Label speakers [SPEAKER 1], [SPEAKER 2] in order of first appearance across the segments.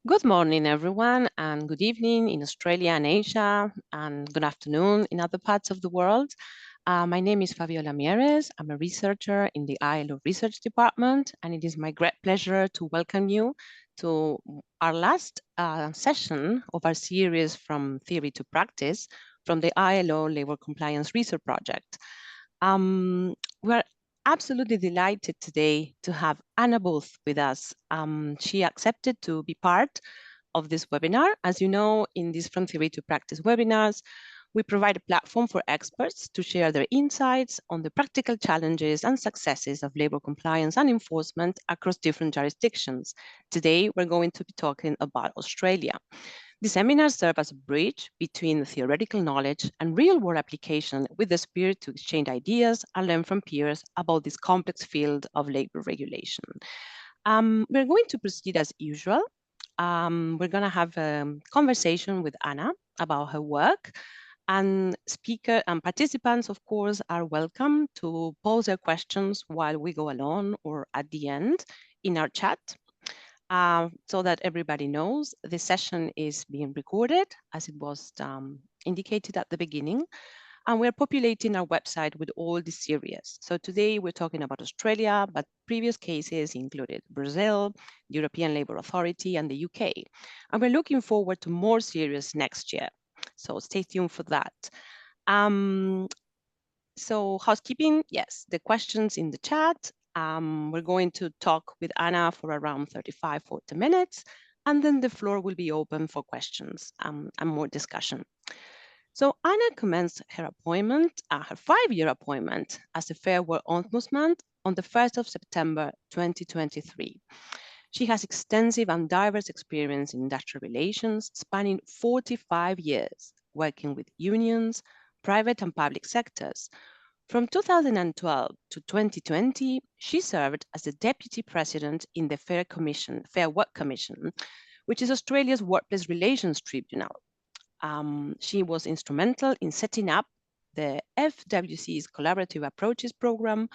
[SPEAKER 1] Good morning, everyone, and good evening in Australia and Asia, and good afternoon in other parts of the world. My name is Fabiola Mieres. I'm a researcher in the ILO Research Department, and it is my great pleasure to welcome you to our last session of our series From Theory to Practice from the ILO Labor Compliance Research Project. We're absolutely delighted today to have Anna Booth with us. She accepted to be part of this webinar. As you know, in these From Theory to Practice webinars, we provide a platform for experts to share their insights on the practical challenges and successes of labor compliance and enforcement across different jurisdictions. Today, we're going to be talking about Australia. The seminars serve as a bridge between theoretical knowledge and real-world application with the spirit to exchange ideas and learn from peers about this complex field of labor regulation. We're going to proceed as usual. We're going to have a conversation with Anna about her work, and speaker and participants, of course, are welcome to pose their questions while we go along or at the end in our chat. So that everybody knows, this session is being recorded, as it was indicated at the beginning, and we're populating our website with all the series. So today we're talking about Australia, but previous cases included Brazil, the European Labour Authority, and the UK. And we're looking forward to more series next year. So stay tuned for that. So housekeeping, yes, the questions in the chat. We're going to talk with Anna for around 35, 40 minutes, and then the floor will be open for questions and more discussion. So Anna commenced her appointment, her 5-year appointment as the Fair Work Ombudsman on the 1st of September 2023. She has extensive and diverse experience in industrial relations, spanning 45 years, working with unions, private and public sectors. From 2012 to 2020, she served as the Deputy President in the Fair Work Commission, which is Australia's workplace relations tribunal. She was instrumental in setting up the FWC's Collaborative Approaches Program,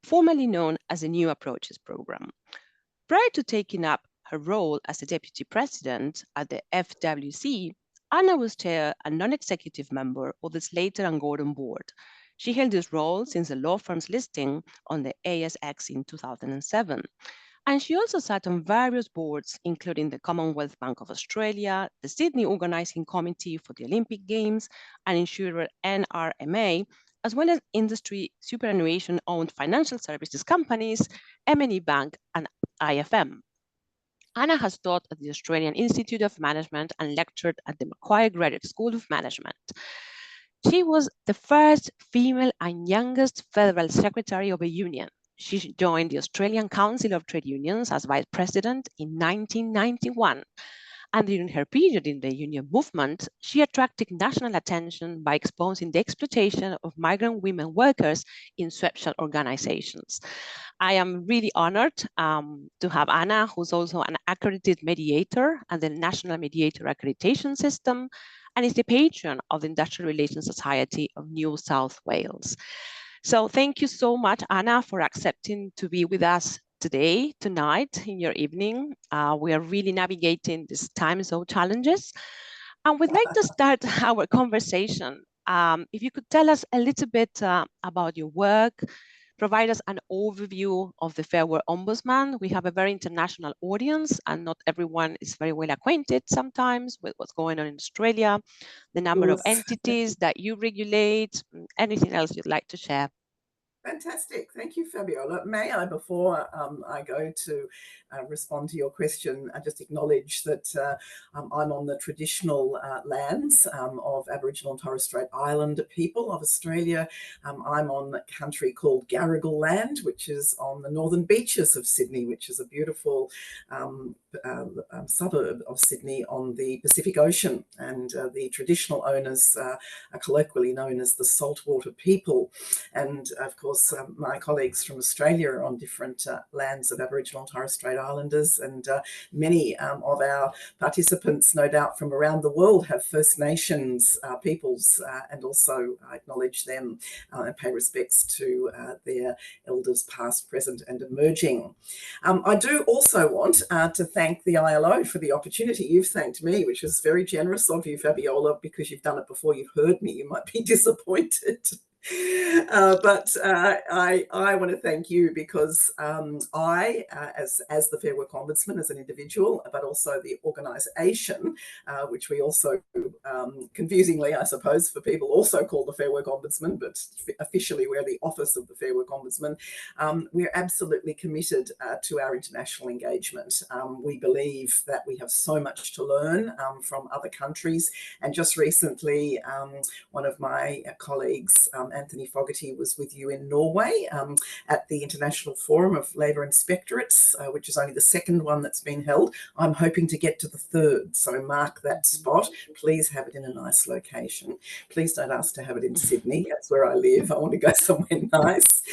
[SPEAKER 1] formerly known as the New Approaches Program. Prior to taking up her role as the Deputy President at the FWC, Anna was chair and non-executive member of the Slater and Gordon board. She held this role since the law firm's listing on the ASX in 2007. And she also sat on various boards, including the Commonwealth Bank of Australia, the Sydney Organising Committee for the Olympic Games, and insurer NRMA, as well as industry superannuation-owned financial services companies, M&E Bank, and IFM. Anna has taught at the Australian Institute of Management and lectured at the Macquarie Graduate School of Management. She was the first female and youngest federal secretary of a union. She joined the Australian Council of Trade Unions as vice president in 1991. And during her period in the union movement, she attracted national attention by exposing the exploitation of migrant women workers in sweatshop organizations. I am really honored to have Anna, who's also an accredited mediator and the National Mediator Accreditation System, and is the patron of the Industrial Relations Society of New South Wales. So thank you so much, Anna, for accepting to be with us tonight, in your evening. We are really navigating these time zone challenges. And we'd like to start our conversation. If you could tell us a little bit about your work, provide us an overview of the Fair Work Ombudsman. We have a very international audience, and not everyone is very well acquainted sometimes with what's going on in Australia, the number of entities that you regulate, anything else you'd like to share.
[SPEAKER 2] Fantastic. Thank you, Fabiola. May I, before I go to respond to your question, just acknowledge that I'm on the traditional lands of Aboriginal and Torres Strait Island people of Australia. I'm on a country called Garigal Land, which is on the northern beaches of Sydney, which is a beautiful suburb of Sydney on the Pacific Ocean. And the traditional owners are colloquially known as the saltwater people. And of course, course, my colleagues from Australia are on different lands of Aboriginal and Torres Strait Islanders, and many of our participants, no doubt from around the world, have First Nations peoples, and also acknowledge them and pay respects to their elders past, present and emerging. I do also want to thank the ILO for the opportunity. You've thanked me, which is very generous of you, Fabiola, because you've done it before. You've heard me. You might be disappointed. But I want to thank you because I, as the Fair Work Ombudsman, as an individual, but also the organisation, which we also, confusingly, I suppose, for people, also call the Fair Work Ombudsman, but officially we're the Office of the Fair Work Ombudsman. We're absolutely committed to our international engagement. We believe that we have so much to learn from other countries. And just recently, one of my colleagues, Anthony Fogarty, was with you in Norway at the International Forum of Labour Inspectorates, which is only the second one that's been held. I'm hoping to get to the third, so mark that spot. Please have it in a nice location. Please don't ask to have it in Sydney. That's where I live. I want to go somewhere nice.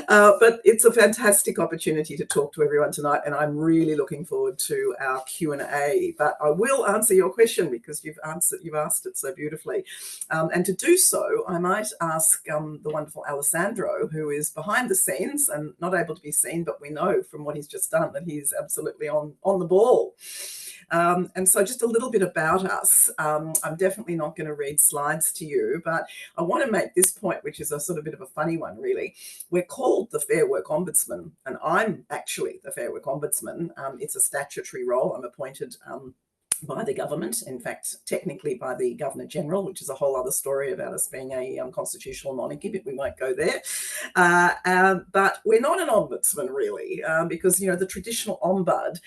[SPEAKER 2] But it's a fantastic opportunity to talk to everyone tonight, and I'm really looking forward to our Q&A. But I will answer your question because you've asked it so beautifully. And to do so, I might ask the wonderful Alessandro, who is behind the scenes and not able to be seen, but we know from what he's just done that he's absolutely on the ball. And so just a little bit about us. I'm definitely not going to read slides to you, but I want to make this point, which is a sort of bit of a funny one, really. We're called the Fair Work Ombudsman, and I'm actually the Fair Work Ombudsman. It's a statutory role. I'm appointed by the government, in fact, technically by the Governor-General, which is a whole other story about us being a constitutional monarchy, but we won't go there. But we're not an ombudsman, really, because, you know, the traditional ombud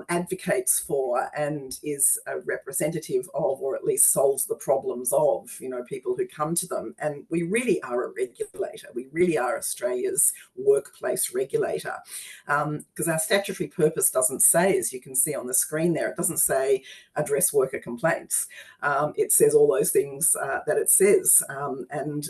[SPEAKER 2] advocates for and is a representative of, or at least solves the problems of, you know, people who come to them. And we really are a regulator. We really are Australia's workplace regulator, because our statutory purpose doesn't say, as you can see on the screen there, it doesn't say address worker complaints. It says all those things that it says, and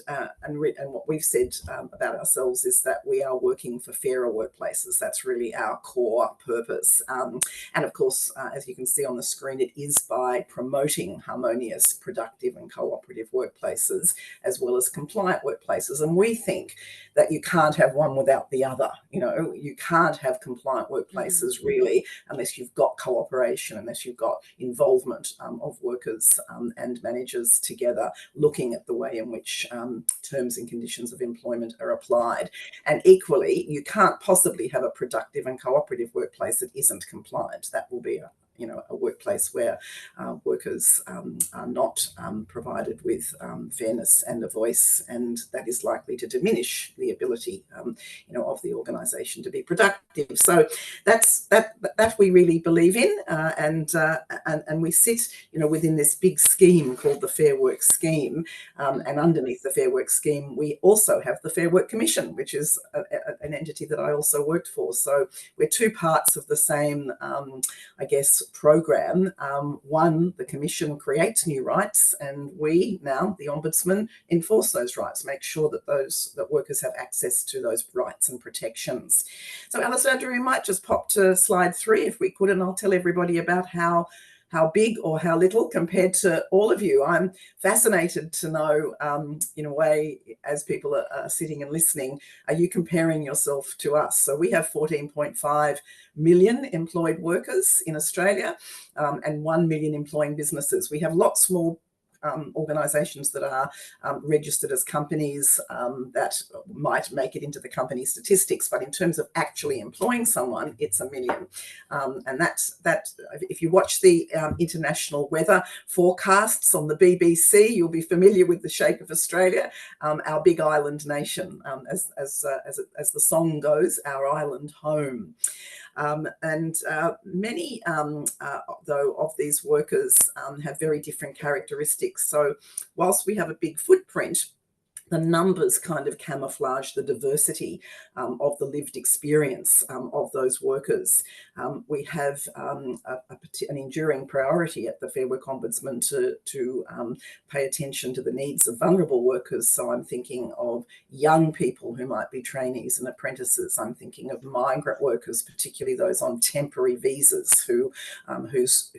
[SPEAKER 2] what we've said about ourselves is that we are working for fairer workplaces. That's really our core purpose. And of course, as you can see on the screen, it is by promoting harmonious, productive and cooperative workplaces, as well as compliant workplaces. And we think that you can't have one without the other. You know, you can't have compliant workplaces really unless you've got cooperation, unless you've got involvement of workers and managers together, looking at the way in which terms and conditions of employment are applied. And equally, you can't possibly have a productive and cooperative workplace that isn't compliant. That will be a workplace where workers are not provided with fairness and a voice, and that is likely to diminish the ability, of the organisation to be productive. So that we really believe in, and we sit, within this big scheme called the Fair Work Scheme, and underneath the Fair Work Scheme, we also have the Fair Work Commission, which is an entity that I also worked for. So we're two parts of the same, program. One, the Commission creates new rights, and we now, the Ombudsman, enforce those rights, make sure that workers have access to those rights and protections. So Alessandro, you might just pop to slide 3 if we could, and I'll tell everybody about how big or how little compared to all of you. I'm fascinated to know, in a way, as people are sitting and listening, are you comparing yourself to us? So we have 14.5 million employed workers in Australia, and 1 million employing businesses. We have lots more organisations that are registered as companies that might make it into the company statistics, but in terms of actually employing someone, it's 1 million. And that if you watch the international weather forecasts on the BBC, you'll be familiar with the shape of Australia, our big island nation, as the song goes, our island home. Many, though, of these workers have very different characteristics. So whilst we have a big footprint, the numbers kind of camouflage the diversity of the lived experience of those workers. We have an enduring priority at the Fair Work Ombudsman to pay attention to the needs of vulnerable workers. So I'm thinking of young people who might be trainees and apprentices. I'm thinking of migrant workers, particularly those on temporary visas whose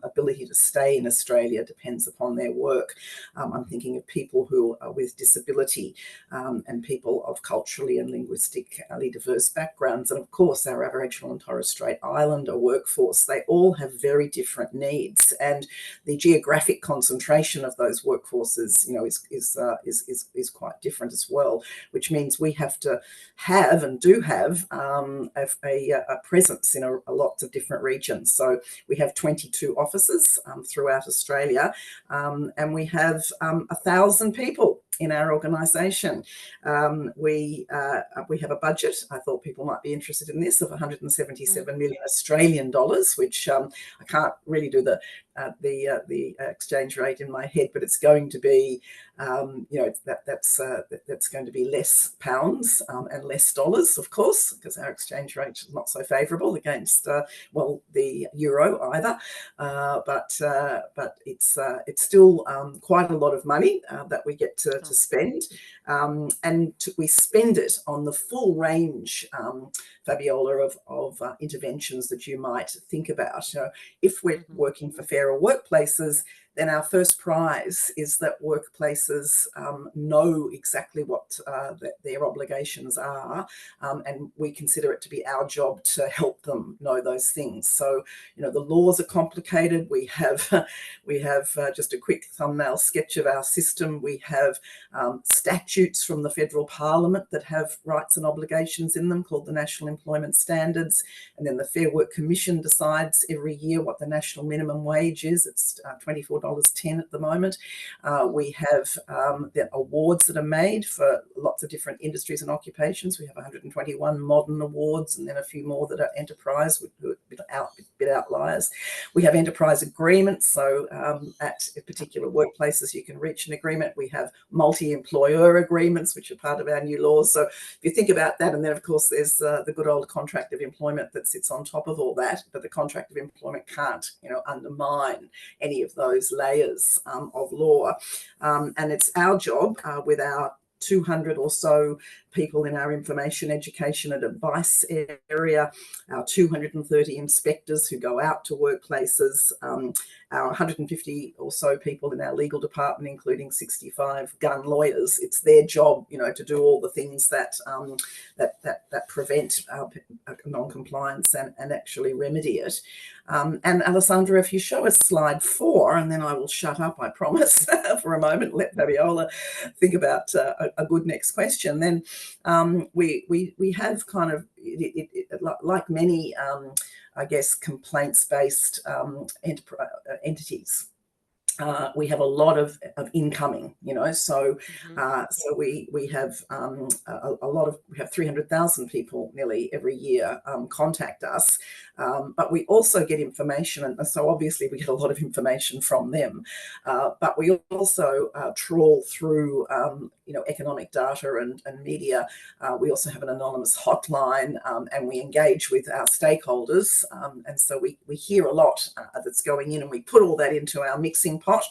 [SPEAKER 2] ability to stay in Australia depends upon their work. I'm thinking of people who are with disability and people of culturally and linguistically diverse backgrounds. And of course, our Aboriginal and Torres Strait Islander workforce, they all have very different needs. And the geographic concentration of those workforces, is quite different as well, which means we have to have and do have a presence in a lots of different regions. So we have 22 offices throughout Australia, and we have 1,000 people in our organisation. We have a budget, I thought people might be interested in this, of 177 million Australian dollars, which I can't really do the exchange rate in my head, but it's going to be, that's going to be less pounds and less dollars, of course, because our exchange rate is not so favourable against, the euro either. But it's still quite a lot of money that we get to spend, and we spend it on the full range, Fabiola, of interventions that you might think about. If we're working for fairer workplaces, then our first prize is that workplaces know exactly what their obligations are, and we consider it to be our job to help them know those things. So, the laws are complicated. We have just a quick thumbnail sketch of our system. We have statutes from the federal parliament that have rights and obligations in them, called the National Employment Standards, and then the Fair Work Commission decides every year what the national minimum wage is. It's $24.10 at the moment. We have the awards that are made for lots of different industries and occupations. We have 121 modern awards, and then a few more that are enterprise, with a bit outliers. We have enterprise agreements, so at particular workplaces you can reach an agreement. We have multi-employer agreements, which are part of our new laws. So if you think about that, and then of course there's the good old contract of employment that sits on top of all that, but the contract of employment can't undermine any of those layers of law. And it's our job, with our 200 or so people in our information, education and advice area, our 230 inspectors who go out to workplaces, our 150 or so people in our legal department, including 65 gun lawyers. It's their job, to do all the things that prevent non-compliance and actually remedy it. And Alessandra, if you show us slide 4, and then I will shut up, I promise, for a moment, let Fabiola think about a good next question. Then we have kind of, like many, I guess, complaints-based entities. We have a lot of incoming, so we have we have 300,000 people nearly every year contact us, but we also get information, and so obviously we get a lot of information from them, but we also trawl through economic data and media. We also have an anonymous hotline, and we engage with our stakeholders, and so we hear a lot that's going in, and we put all that into our mixing pot,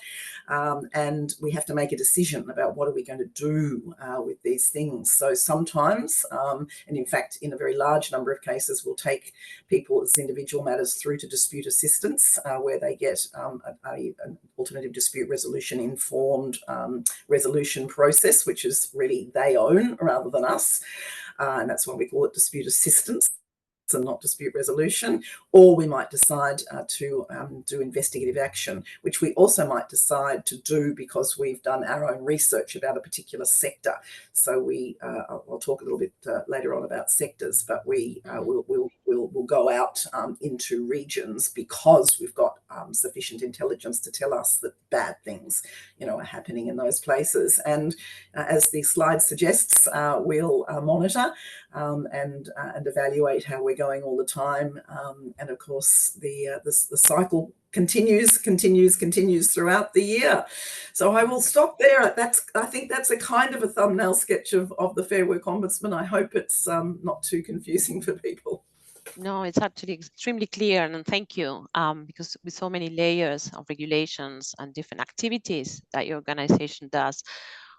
[SPEAKER 2] and we have to make a decision about what are we going to do with these things. So sometimes, and in fact in a very large number of cases, we'll take people's individual matters through to dispute assistance, where they get an alternative dispute resolution informed resolution process, which is really they own rather than us, and that's why we call it dispute assistance and not dispute resolution. Or we might decide to do investigative action, which we also might decide to do because we've done our own research about a particular sector. So I'll talk a little bit later on about sectors, but we'll go out into regions because we've got sufficient intelligence to tell us that bad things, are happening in those places. And as the slide suggests, we'll monitor and evaluate how we're going all the time. And of course, the cycle continues throughout the year. So I will stop there. I think that's a kind of a thumbnail sketch of the Fair Work Ombudsman. I hope it's not too confusing for people.
[SPEAKER 1] No, it's actually extremely clear, and thank you, because with so many layers of regulations and different activities that your organization does,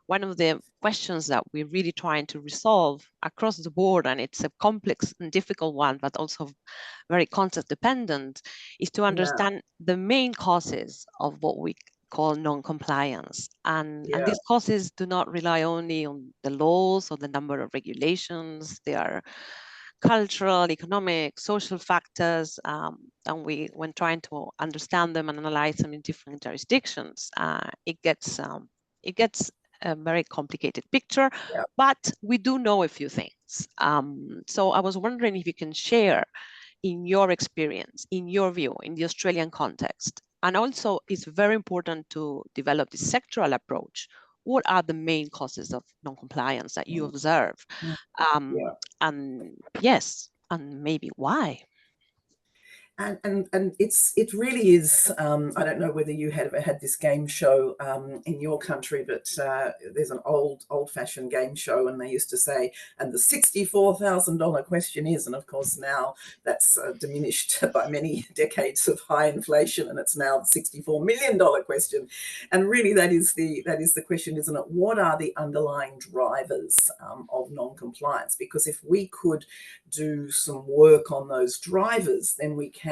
[SPEAKER 1] one of the questions that we're really trying to resolve across the board, and it's a complex and difficult one, but also very context dependent, is to understand the main causes of what we call non-compliance. And these causes do not rely only on the laws or the number of regulations. They are cultural, economic, social factors, and when trying to understand them and analyze them in different jurisdictions, it gets a very complicated picture, but we do know a few things. So I was wondering if you can share, in your experience, in your view, in the Australian context, and also it's very important to develop this sectoral approach. What are the main causes of non-compliance that you observe? And yes, and maybe why?
[SPEAKER 2] And it really is. I don't know whether you had ever had this game show in your country, but there's an old-fashioned game show, and they used to say, and the $64,000 question is, and of course now that's diminished by many decades of high inflation, and it's now the $64 million question. And really, that is the question, isn't it? What are the underlying drivers of non-compliance? Because if we could do some work on those drivers, then we can,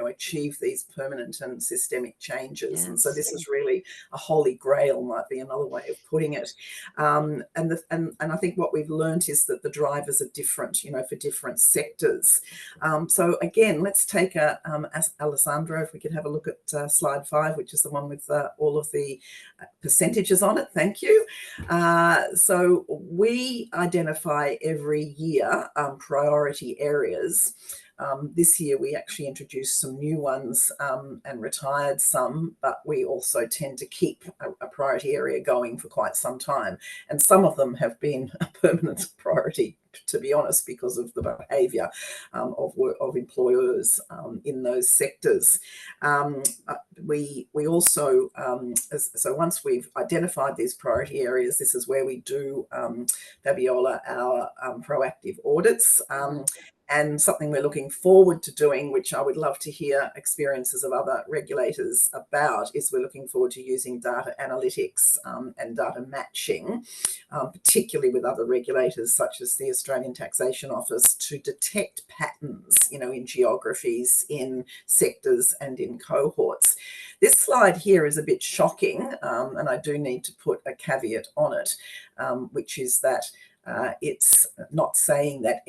[SPEAKER 2] achieve these permanent and systemic changes. Yes. And so this is really a holy grail, might be another way of putting it. And I think what we've learned is that the drivers are different, for different sectors. So again, let's take Alessandro, if we could have a look at slide 5, which is the one with all of the percentages on it. Thank you. So we identify every year priority areas. This year we actually introduced some new ones and retired some, but we also tend to keep a priority area going for quite some time. And some of them have been a permanent priority, to be honest, because of the behaviour of employers in those sectors. We also, so once we've identified these priority areas, this is where we do, Fabiola, our proactive audits. And something we're looking forward to doing, which I would love to hear experiences of other regulators about, is we're looking forward to using data analytics and data matching, particularly with other regulators such as the Australian Taxation Office, to detect patterns, in geographies, in sectors and in cohorts. This slide here is a bit shocking, and I do need to put a caveat on it, which is that it's not saying that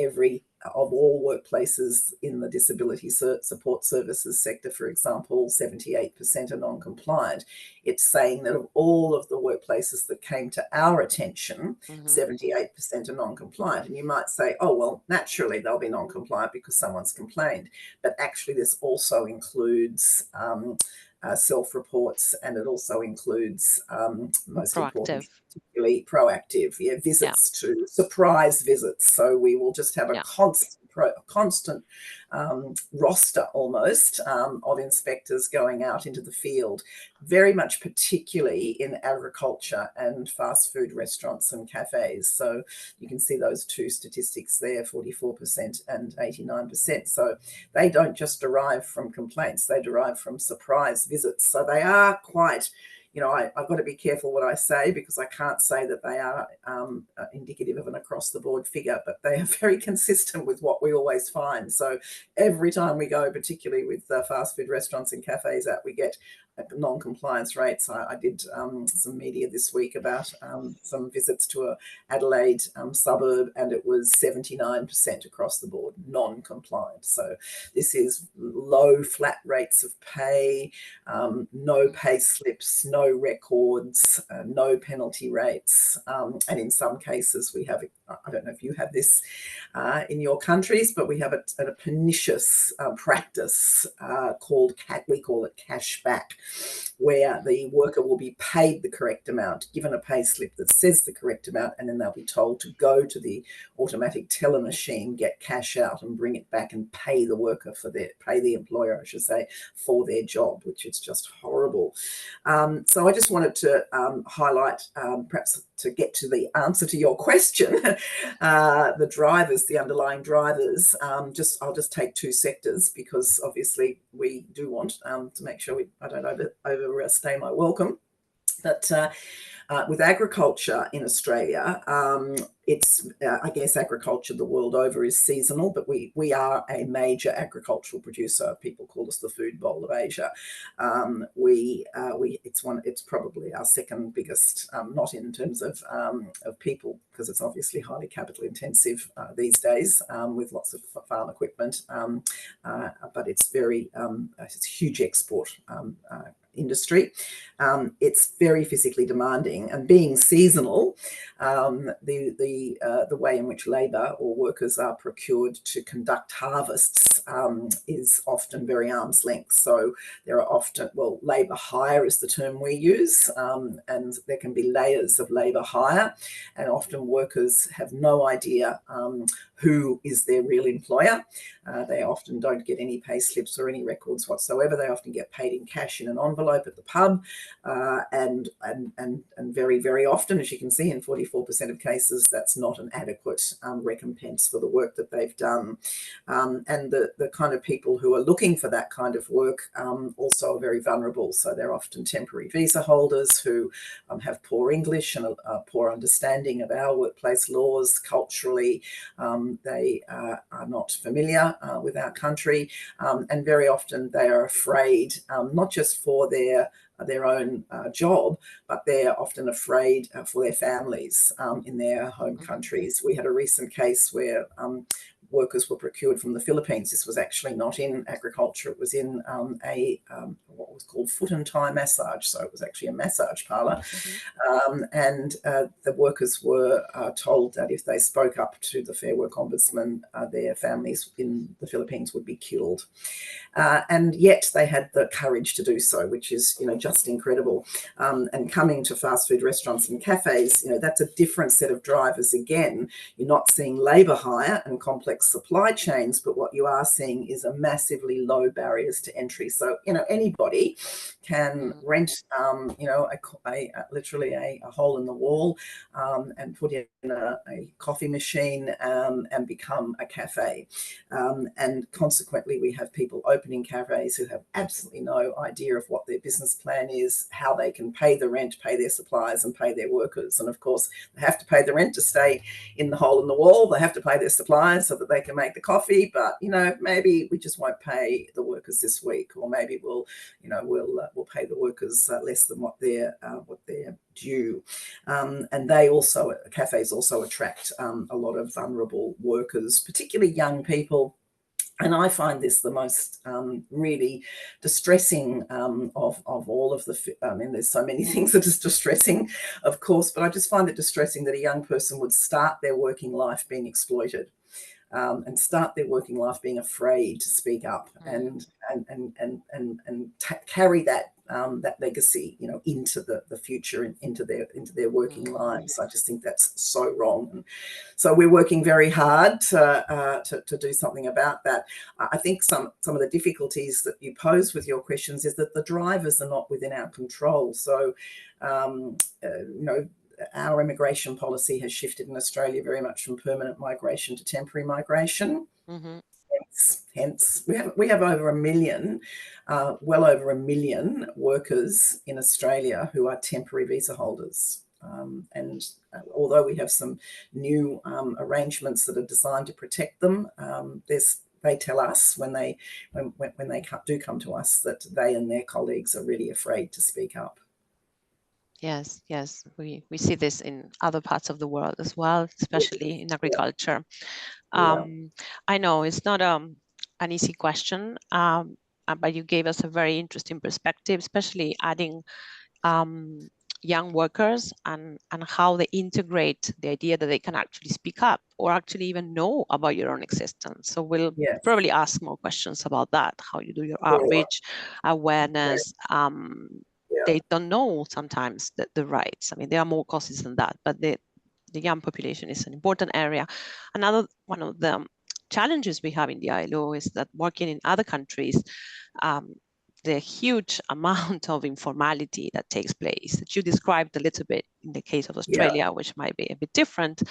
[SPEAKER 2] of all workplaces in the disability support services sector, for example, 78% are non-compliant. It's saying that of all of the workplaces that came to our attention, 78% are non-compliant. And you might say, oh, well, naturally they'll be non-compliant because someone's complained. But actually this also includes self-reports, and it also includes, most important, particularly proactive visits to surprise visits. So we will just have a constant roster almost of inspectors going out into the field, very much particularly in agriculture and fast food restaurants and cafes. So you can see those two statistics there, 44% and 89%. So they don't just derive from complaints, they derive from surprise visits. So they are quite, I've got to be careful what I say, because I can't say that they are indicative of an across-the-board figure, but they are very consistent with what we always find. So every time we go, particularly with fast food restaurants and cafes out, we get non-compliance rates. I did some media this week about some visits to a Adelaide suburb, and it was 79% across the board non-compliant. So this is low flat rates of pay, no pay slips, no records, no penalty rates, and in some cases we have I don't know if you have this in your countries, but we have a pernicious practice called we call it cash back, where the worker will be paid the correct amount, given a pay slip that says the correct amount, and then they'll be told to go to the automatic teller machine, get cash out and bring it back and pay the worker pay the employer, I should say, for their job, which is just horrible. So I just wanted to highlight, perhaps to get to the answer to your question, the drivers, the underlying drivers. I'll just take two sectors, because obviously we do want to make sure I don't overstay my welcome. But with agriculture in Australia, it's I guess agriculture the world over is seasonal, but we are a major agricultural producer. People call us the food bowl of Asia. It's probably our second biggest, not in terms of people, because it's obviously highly capital intensive these days, with lots of farm equipment, but it's it's a huge export industry. It's very physically demanding, and being seasonal, the way in which labour or workers are procured to conduct harvests is often very arm's length. So there are often, labour hire is the term we use, and there can be layers of labour hire, and often workers have no idea who is their real employer. They often don't get any pay slips or any records whatsoever. They often get paid in cash in an envelope at the pub, and very, very often, as you can see, in 44% of cases, that's not an adequate recompense for the work that they've done. And the kind of people who are looking for that kind of work also are very vulnerable. So they're often temporary visa holders who have poor English and a poor understanding of our workplace laws. Culturally, they are not familiar with our country, and very often they are afraid, not just for their own job, but they're often afraid for their families in their home countries. We had a recent case where workers were procured from the Philippines. This was actually not in agriculture. It was in what was called foot and thigh massage. So it was actually a massage parlour. And the workers were told that if they spoke up to the Fair Work Ombudsman, their families in the Philippines would be killed. And yet they had the courage to do so, which is, just incredible. And coming to fast food restaurants and cafes, that's a different set of drivers again. You're not seeing labour hire and complex supply chains, but what you are seeing is a massively low barriers to entry. So, anybody can rent, literally a hole in the wall and put in a coffee machine and become a cafe. And consequently, we have people opening cafes who have absolutely no idea of what their business plan is, how they can pay the rent, pay their suppliers and pay their workers. And of course, they have to pay the rent to stay in the hole in the wall. They have to pay their suppliers so that they can make the coffee. But, maybe we just won't pay the workers this week, or maybe we'll pay the workers less than what they're due. And cafes also attract a lot of vulnerable workers, particularly young people. And I find this the most really distressing of all of the, there's so many things that is distressing, of course, but I just find it distressing that a young person would start their working life being exploited. And start their working life being afraid to speak up and carry that legacy, into the future and into their working lives. I just think that's so wrong. And so we're working very hard to do something about that. I think some of the difficulties that you pose with your questions is that the drivers are not within our control. So, our immigration policy has shifted in Australia very much from permanent migration to temporary migration. Hence, we have over 1 million, well over 1 million workers in Australia who are temporary visa holders. And although we have some new arrangements that are designed to protect them, they tell us when they do come to us that they and their colleagues are really afraid to speak up.
[SPEAKER 1] Yes, we see this in other parts of the world as well, especially in agriculture. I know it's not an easy question, but you gave us a very interesting perspective, especially adding young workers and how they integrate the idea that they can actually speak up or actually even know about your own existence. So we'll probably ask more questions about that, how you do your outreach, awareness. They don't know sometimes the rights. I mean, there are more causes than that, but the young population is an important area. Another one of the challenges we have in the ILO is that working in other countries, the huge amount of informality that takes place that you described a little bit in the case of Australia, which might be a bit different.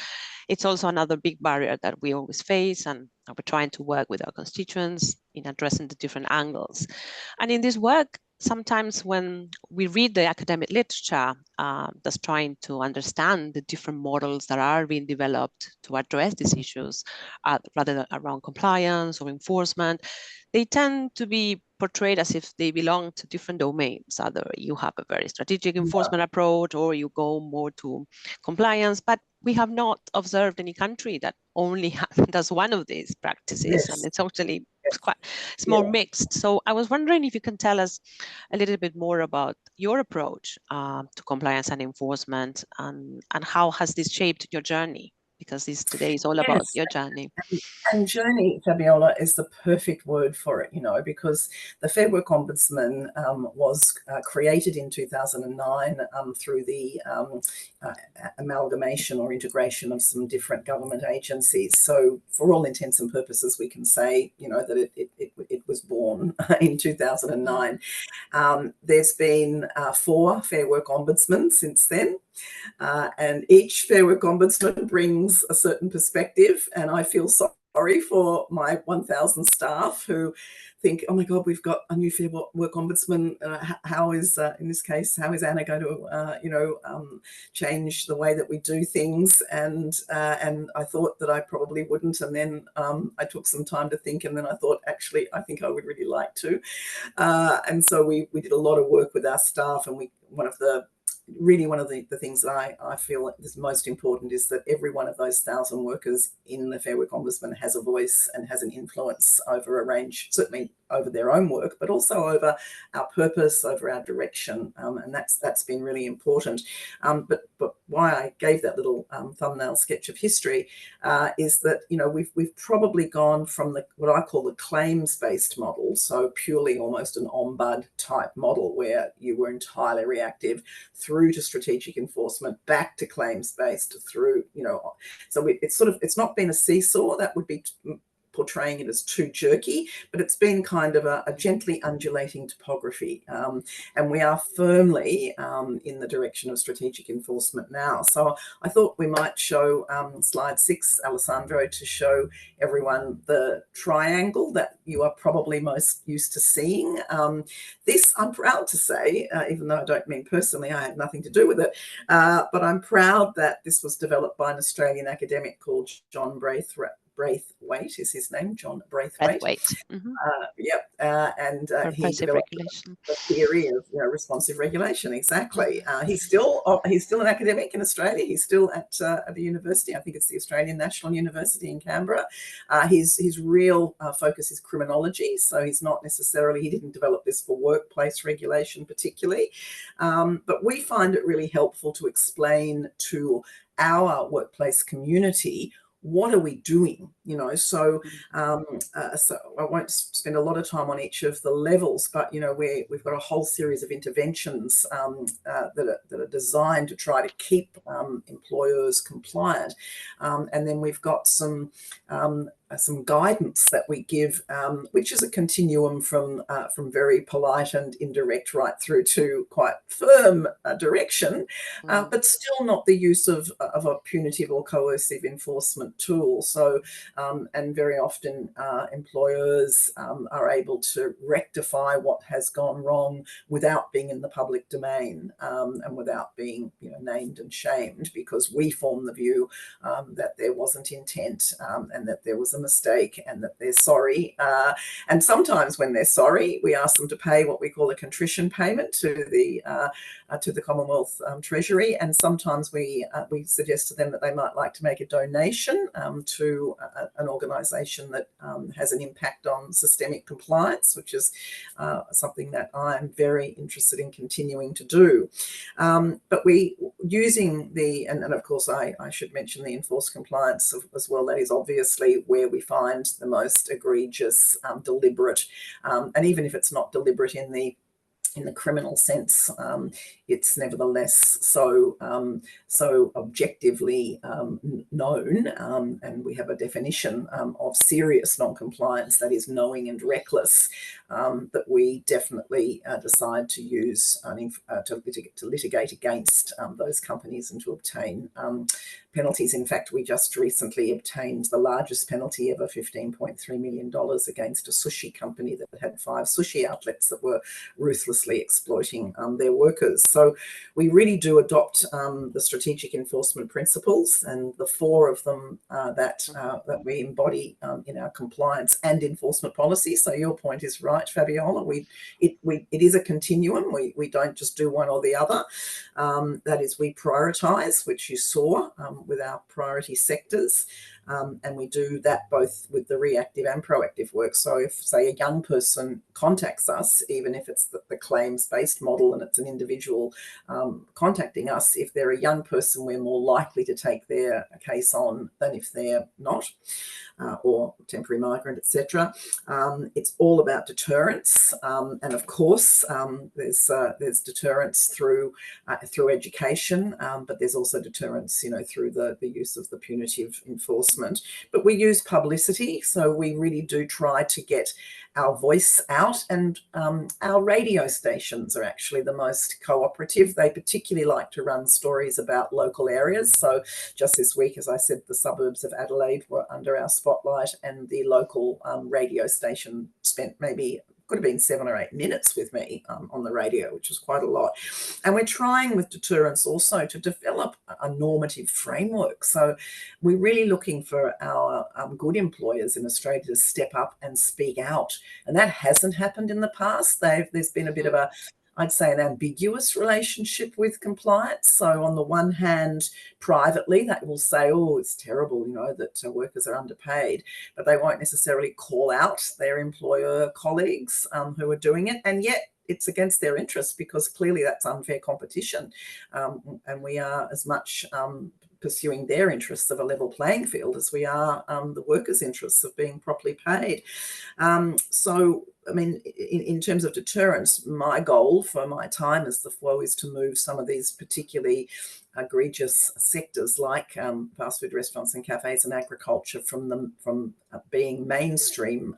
[SPEAKER 1] It's also another big barrier that we always face, and we're trying to work with our constituents in addressing the different angles. And in this work, sometimes when we read the academic literature that's trying to understand the different models that are being developed to address these issues, rather than around compliance or enforcement, they tend to be portrayed as if they belong to different domains. Either you have a very strategic enforcement approach or you go more to compliance, but we have not observed any country that only does one of these practices, and it's actually it's more mixed. So I was wondering if you can tell us a little bit more about your approach to compliance and enforcement, and how has this shaped your journey? Because this today is all about your journey.
[SPEAKER 2] And journey, Fabiola, is the perfect word for it, you know, because the Fair Work Ombudsman was created in 2009 through the amalgamation or integration of some different government agencies. So for all intents and purposes, we can say, you know, that it was born in 2009. There's been 4 Fair Work Ombudsmen since then. And each Fair Work Ombudsman brings a certain perspective, and I feel sorry for my 1,000 staff who think, oh my God, we've got a new Fair Work Ombudsman. How is, in this case, how is Anna going to, change the way that we do things? And I thought that I probably wouldn't. And then I took some time to think, and then I thought, actually, I think I would really like to. And so we did a lot of work with our staff, and one of the things that I feel is most important is that every one of those 1,000 workers in the Fair Work Ombudsman has a voice and has an influence over a range, certainly over their own work, but also over our purpose, over our direction, and that's been really important. But why I gave that little thumbnail sketch of history is that, you know, we've probably gone from what I call the claims-based model, so purely almost an ombud type model where you were entirely reactive, through to strategic enforcement, back to claims-based, through, you know, so it's not been a seesaw. That would be portraying it as too jerky, but it's been kind of a gently undulating topography. And we are firmly in the direction of strategic enforcement now. So I thought we might show slide 6, Alessandro, to show everyone the triangle that you are probably most used to seeing. This, I'm proud to say, even though I don't mean personally, I had nothing to do with it, but I'm proud that this was developed by an Australian academic called John Braithwaite is his name, John Braithwaite. And he developed the theory of responsive regulation. Exactly. He's still an academic in Australia. He's still at the university. I think it's the Australian National University in Canberra. His real focus is criminology. So he didn't develop this for workplace regulation particularly. But we find it really helpful to explain to our workplace community, what are we doing? You know, so so I won't spend a lot of time on each of the levels, but, you know, we've got a whole series of interventions that are designed to try to keep employers compliant. And then we've got some guidance that we give, which is a continuum from very polite and indirect right through to quite firm direction, but still not the use of a punitive or coercive enforcement tool. So, and very often employers are able to rectify what has gone wrong without being in the public domain and without being, you know, named and shamed, because we form the view that there wasn't intent and that there was a mistake and that they're sorry. And sometimes when they're sorry, we ask them to pay what we call a contrition payment to the Commonwealth Treasury. And sometimes we suggest to them that they might like to make a donation to an organisation that has an impact on systemic compliance, which is something that I'm very interested in continuing to do. But we using and of course I should mention the enforced compliance as well. That is obviously where we find the most egregious, deliberate, and even if it's not deliberate in the criminal sense, it's nevertheless so objectively known, and we have a definition of serious non-compliance, that is knowing and reckless, that we definitely decide to use to litigate against those companies and to obtain penalties. In fact, we just recently obtained the largest penalty ever, $15.3 million, against a sushi company that had 5 sushi outlets that were ruthlessly exploiting their workers. So we really do adopt the strategic enforcement principles, and the 4 of them that we embody in our compliance and enforcement policy. So your point is right, Fabiola. It is a continuum. We don't just do one or the other. That is, we prioritise, which you saw with our priority sectors, and we do that both with the reactive and proactive work. So if, say, a young person contacts us, even if it's the claims-based model and it's an individual contacting us, if they're a young person, we're more likely to take their case on than if they're not, or temporary migrant, etc. It's all about deterrence, and of course there's deterrence through education, but there's also deterrence, through the use of the punitive enforcement. But we use publicity, so we really do try to get our voice out, and our radio stations are actually the most cooperative. They particularly like to run stories about local areas. So just this week, as I said, the suburbs of Adelaide were under our spotlight, and the local radio station spent could have been 7 or 8 minutes with me on the radio, which was quite a lot. And we're trying with deterrence also to develop a normative framework. So we're really looking for our good employers in Australia to step up and speak out. And that hasn't happened in the past. There's been a bit of I'd say an ambiguous relationship with compliance. So on the one hand, privately, they will say, oh, it's terrible, that workers are underpaid, but they won't necessarily call out their employer colleagues who are doing it. And yet it's against their interests, because clearly that's unfair competition. And we are as much pursuing their interests of a level playing field as we are the workers' interests of being properly paid. So, I mean, in terms of deterrence, my goal for my time as the flow is to move some of these particularly egregious sectors like fast food restaurants and cafes and agriculture from being mainstream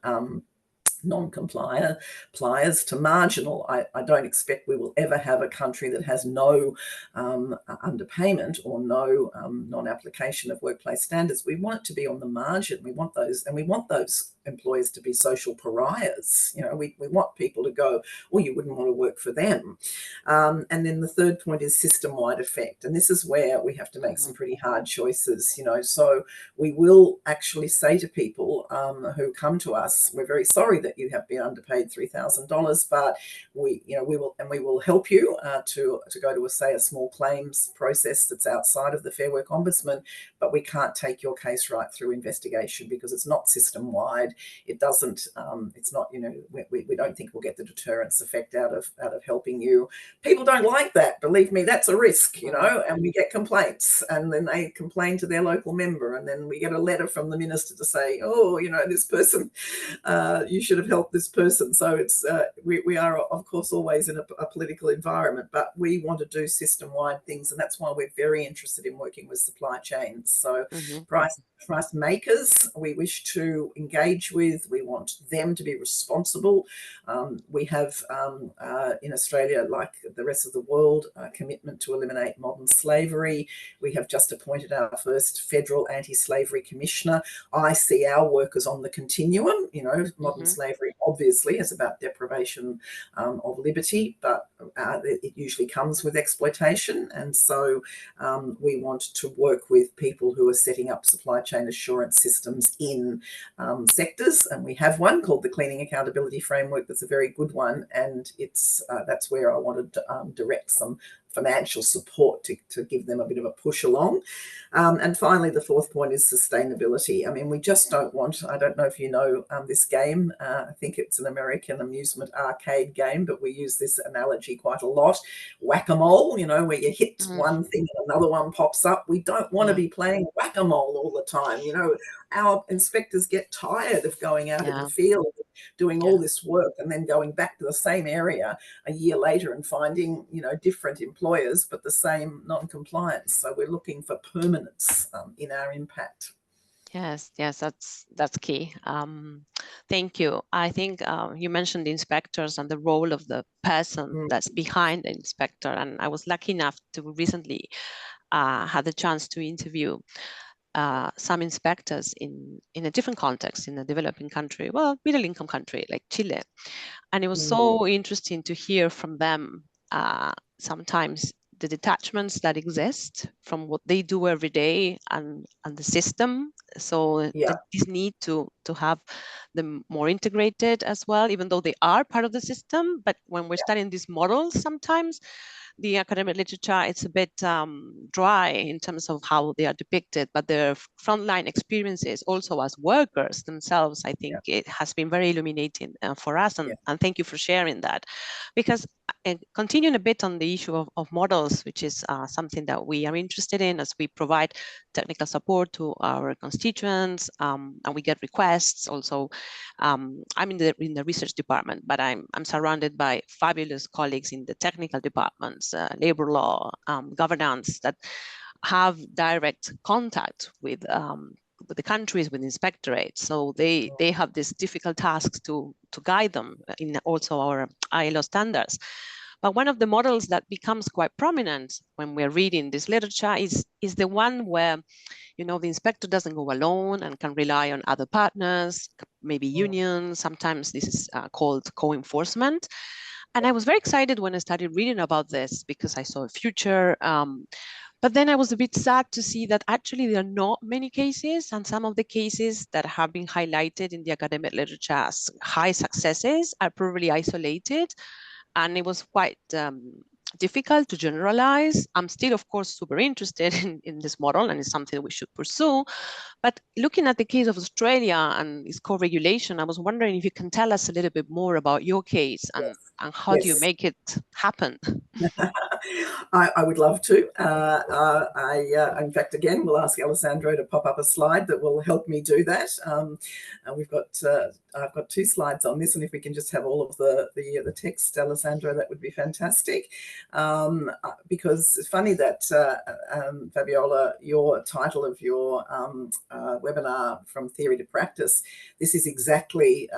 [SPEAKER 2] non-compliers to marginal. I don't expect we will ever have a country that has no underpayment or no non-application of workplace standards. We want it to be on the margin. We want those employers to be social pariahs. We want people to go, well, you wouldn't want to work for them. And then the third point is system-wide effect. And this is where we have to make some pretty hard choices, So we will actually say to people who come to us, we're very sorry that you have been underpaid $3,000, but we will help you to go to a small claims process that's outside of the Fair Work Ombudsman, but we can't take your case right through investigation because it's not system-wide. It doesn't, it's not, we don't think we'll get the deterrence effect out of helping you. People don't like that. Believe me, that's a risk, and we get complaints, and then they complain to their local member, and then we get a letter from the minister to say, oh, this person, you should have helped this person. So it's, we are, of course, always in a political environment, but we want to do system-wide things, and that's why we're very interested in working with supply chains. So price makers, we wish to engage with. We want them to be responsible. We have in Australia, like the rest of the world, a commitment to eliminate modern slavery. We have just appointed our first federal anti-slavery commissioner. I see our workers on the continuum. Modern slavery obviously is about deprivation of liberty, but it usually comes with exploitation. And so we want to work with people who are setting up supply chain chain assurance systems in sectors, and we have one called the Cleaning Accountability Framework. That's a very good one, and it's that's where I wanted to direct some financial support to give them a bit of a push along. And finally, the fourth point is sustainability. I mean, we just don't want, I don't know if you know this game, I think it's an American amusement arcade game, but we use this analogy quite a lot. Whack-a-mole, you know, where you hit one thing and another one pops up. We don't want to be playing whack-a-mole all the time. You know, our inspectors get tired of going out in the field, doing all this work and then going back to the same area a year later and finding, you know, different employers but the same non-compliance. So we're looking for permanence in our impact.
[SPEAKER 1] Yes, that's key. Thank you. I think you mentioned the inspectors and the role of the person that's behind the inspector, and I was lucky enough to recently had the chance to interview some inspectors in a different context, in a developing country, well, middle income country like Chile. And it was so interesting to hear from them sometimes the detachments that exist from what they do every day and the system. So this need to have them more integrated as well, even though they are part of the system. But when we're studying these models, sometimes the academic literature, it's a bit dry in terms of how they are depicted, but their frontline experiences also as workers themselves, I think it has been very illuminating for us. And thank you for sharing that. Because continuing a bit on the issue of models, which is something that we are interested in as we provide technical support to our constituents, and we get requests also. I'm in the research department, but I'm surrounded by fabulous colleagues in the technical departments, labor law, governance, that have direct contact with the countries, with inspectorates. So they have these difficult tasks to guide them in also our ILO standards. But one of the models that becomes quite prominent when we're reading this literature is the one where, you know, the inspector doesn't go alone and can rely on other partners, maybe unions. Sometimes this is called co-enforcement. And I was very excited when I started reading about this because I saw a future. But then I was a bit sad to see that actually there are not many cases, and some of the cases that have been highlighted in the academic literature as high successes are probably isolated. And it was quite difficult to generalize. I'm still, of course, super interested in this model, and it's something we should pursue. But looking at the case of Australia and its co-regulation, I was wondering if you can tell us a little bit more about your case and how do you make it happen?
[SPEAKER 2] I would love to. In fact, again, we'll ask Alessandro to pop up a slide that will help me do that. I've got 2 slides on this, and if we can just have all of the text, Alessandro, that would be fantastic. Because it's funny that, Fabiola, your title of your webinar, From Theory to Practice, this is exactly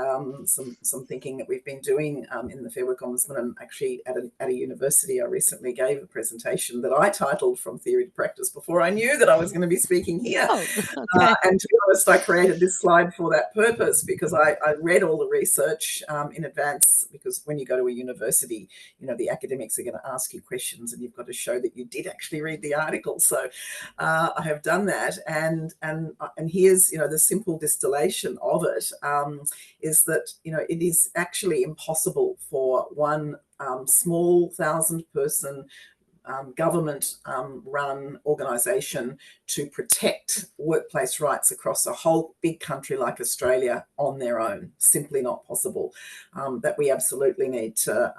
[SPEAKER 2] some thinking that we've been doing in the Fair Work Ombudsman, and actually at a university I recently gave a presentation that I titled From Theory to Practice before I knew that I was going to be speaking here. Oh, okay. And to be honest, I created this slide for that purpose because I read all the research in advance, because when you go to a university, you know, the academics are going to ask you questions and you've got to show that you did actually read the article. So I have done that, and here's, you know, the simple distillation of it is that, you know, it is actually impossible for one small 1,000-person government-run organisation to protect workplace rights across a whole big country like Australia on their own. Simply not possible. That we absolutely need to,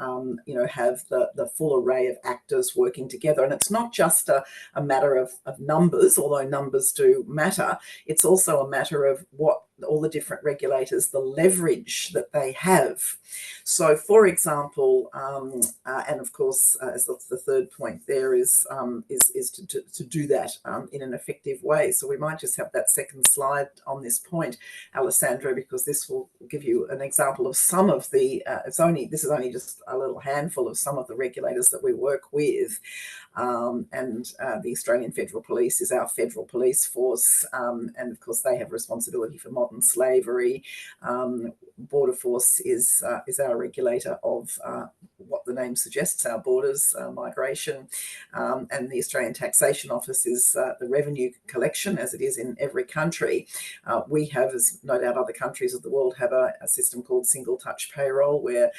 [SPEAKER 2] you know, have the full array of actors working together. And it's not just a matter of numbers, although numbers do matter. It's also a matter of what all the different regulators, the leverage that they have. So, for example, and of course, as the third point there is to do that in an effective way. So we might just have that second slide on this point, Alessandro, because this will give you an example of some of the. This is only just a little handful of some of the regulators that we work with. The Australian Federal Police is our federal police force, and of course they have responsibility for modern slavery. Border Force is our regulator of what the name suggests, our borders, migration, and the Australian Taxation Office is the revenue collection, as it is in every country. We have, as no doubt other countries of the world have, a system called single touch payroll, where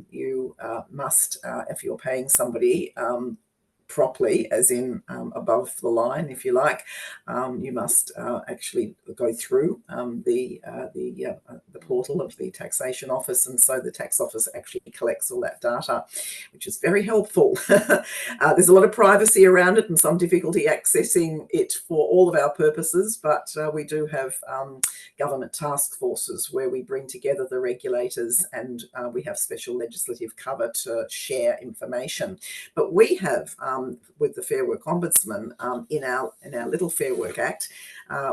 [SPEAKER 2] you must, if you're paying somebody properly, as in above the line, if you like, you must actually go through the portal of the Taxation Office, and so the Tax Office actually collects all that data, which is very helpful. There's a lot of privacy around it and some difficulty accessing it for all of our purposes, but we do have government task forces where we bring together the regulators, and we have special legislative cover to share information. But we have, with the Fair Work Ombudsman, in our little Fair Work Act,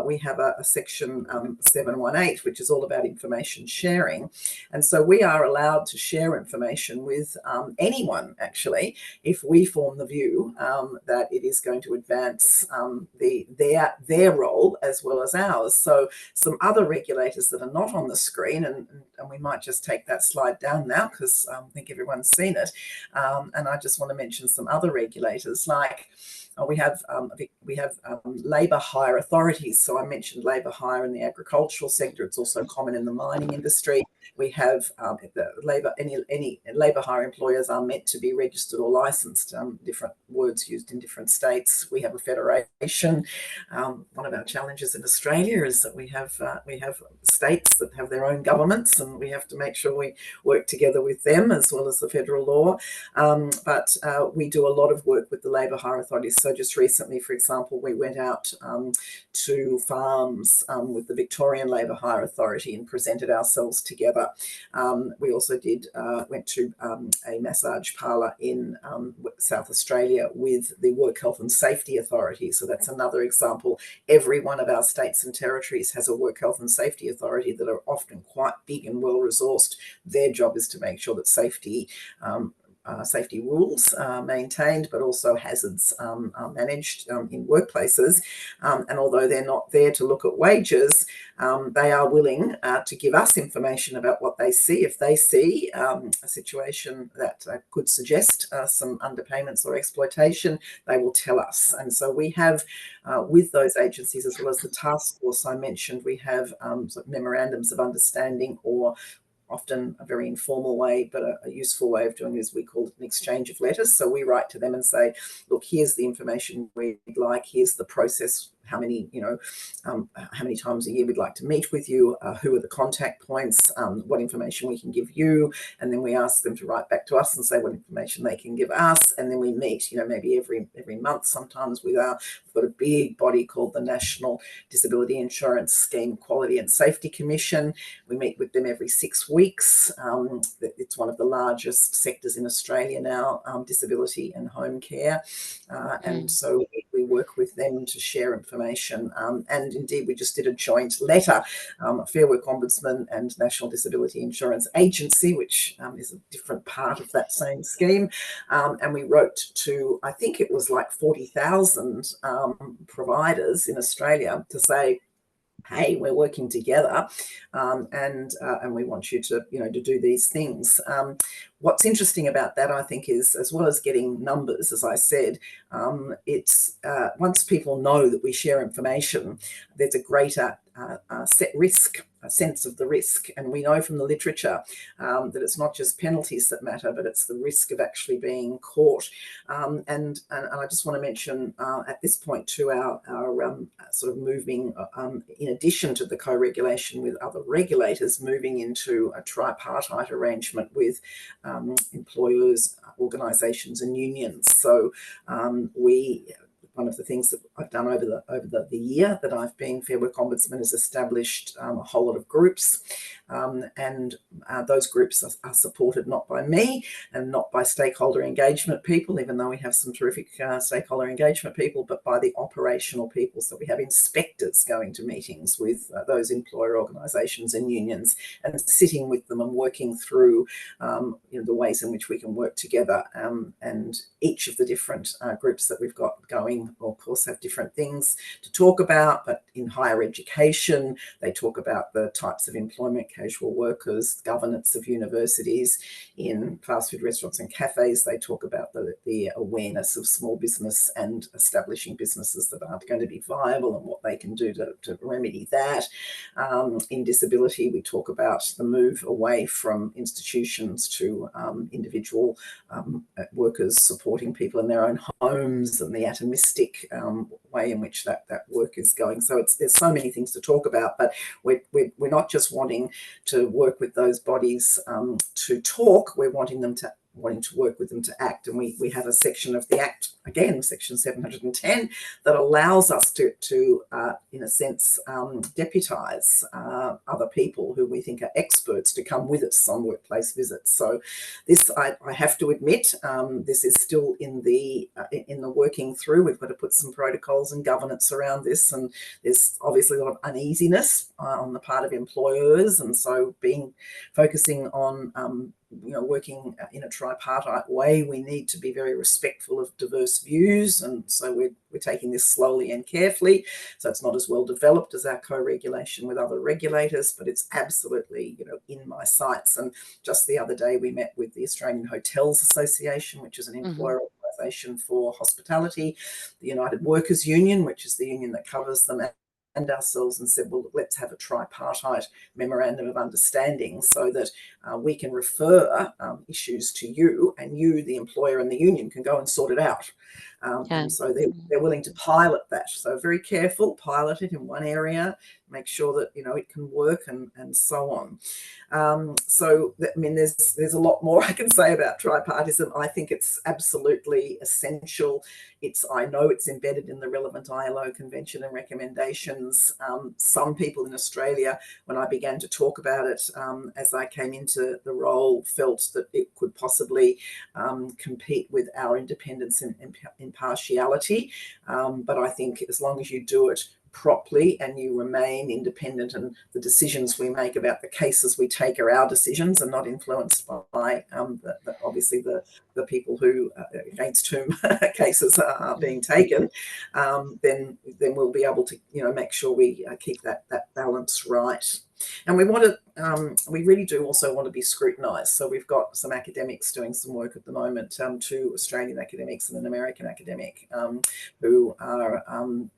[SPEAKER 2] we have a section 718, which is all about information sharing. And so we are allowed to share information with anyone, actually, if we form the view that it is going to advance their role as well as ours. So some other regulators that are not on the screen, and we might just take that slide down now, because I think everyone's seen it. And I just want to mention some other regulators, like we have labour hire authorities. So I mentioned labour hire in the agricultural sector. It's also common in the mining industry. We have any labour hire employers are meant to be registered or licensed. Different words used in different states. We have a federation. One of our challenges in Australia is that we have states that have their own governments, and we have to make sure we work together with them as well as the federal law. But we do a lot of work with the labour hire authorities. So just recently, for example, we went out to farms with the Victorian Labour Hire Authority and presented ourselves together. We also went to a massage parlour in South Australia with the Work Health and Safety Authority. So that's another example. Every one of our states and territories has a Work Health and Safety Authority that are often quite big and well-resourced. Their job is to make sure that safety rules are maintained, but also hazards are managed in workplaces. And although they're not there to look at wages, they are willing to give us information about what they see. If they see a situation that could suggest some underpayments or exploitation, they will tell us. And so we have, with those agencies, as well as the task force I mentioned, we have sort of memorandums of understanding, or often a very informal way, but a useful way of doing it is we call it an exchange of letters. So we write to them and say, look, here's the information we'd like, here's the process, how many times a year we'd like to meet with you, who are the contact points, what information we can give you, and then we ask them to write back to us and say what information they can give us, and then we meet, maybe every month. Sometimes we've got a big body called the National Disability Insurance Scheme Quality and Safety Commission. We meet with them every 6 weeks. It's one of the largest sectors in Australia now, disability and home care, and so we work with them to share information. And indeed, we just did a joint letter, Fair Work Ombudsman and National Disability Insurance Agency, which is a different part of that same scheme. And we wrote to, I think it was like 40,000 providers in Australia to say, hey, we're working together, and we want you to do these things. What's interesting about that, I think, is, as well as getting numbers, as I said, it's once people know that we share information, there's a greater sense of the risk. And we know from the literature that it's not just penalties that matter, but it's the risk of actually being caught. And I just want to mention at this point too, our sort of moving, in addition to the co-regulation with other regulators, moving into a tripartite arrangement with employers, organisations and unions. So one of the things that I've done over the year that I've been Fair Work Ombudsman is established a whole lot of groups, and those groups are supported not by me and not by stakeholder engagement people, even though we have some terrific stakeholder engagement people, but by the operational people. So we have inspectors going to meetings with those employer organisations and unions and sitting with them and working through the ways in which we can work together, and each of the different groups that we've got going, of course, have different things to talk about. But in higher education, they talk about the types of employment casual workers, governance of universities, in fast food restaurants and cafes. They talk about the awareness of small business and establishing businesses that aren't going to be viable and what they can do to remedy that. In disability, we talk about the move away from institutions to individual workers supporting people in their own homes, and the atomistic way in which that work is going. So there's so many things to talk about, but we're not just wanting to work with those bodies to talk, we're wanting to work with them to act. And we have a section of the Act, again, section 710, that allows us to in a sense, deputise other people who we think are experts to come with us on workplace visits. So this, I have to admit, this is still in the working through. We've got to put some protocols and governance around this, and there's obviously a lot of uneasiness on the part of employers, and so focusing on working in a tripartite way, we need to be very respectful of diverse views, and so we're taking this slowly and carefully. So it's not as well developed as our co-regulation with other regulators, but it's absolutely in my sights. And just the other day we met with the Australian Hotels Association, which is an employer organisation for hospitality, the United Workers Union, which is the union that covers them, and ourselves, and said, well, let's have a tripartite memorandum of understanding so that we can refer issues to you, and you, the employer, and the union can go and sort it out. And so they're willing to pilot that. So very careful, pilot it in one area, make sure that it can work, and so on. So I mean, there's a lot more I can say about tripartism. I think it's absolutely essential. I know it's embedded in the relevant ILO convention and recommendations. Some people in Australia, when I began to talk about it as I came into the role, felt that it could possibly compete with our independence and impartiality. But I think as long as you do it properly and you remain independent, and the decisions we make about the cases we take are our decisions and not influenced by obviously the people who against whom cases are being taken, then we'll be able to make sure we keep that balance right. And we really do also want to be scrutinised. So we've got some academics doing some work at the moment, two Australian academics and an American academic, who are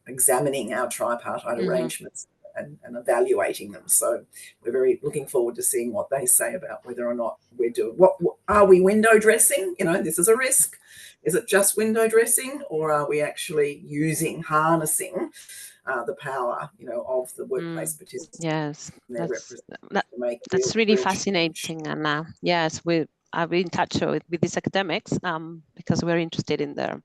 [SPEAKER 2] examining our tripartite arrangements and evaluating them. So we're very looking forward to seeing what they say about whether or not we're doing. What are we window dressing? This is a risk. Is it just window dressing, or are we actually harnessing the power, of the workplace participants?
[SPEAKER 1] Yes,
[SPEAKER 2] that's
[SPEAKER 1] really fascinating, Anna. Yes, I've been in touch with these academics because we're interested in their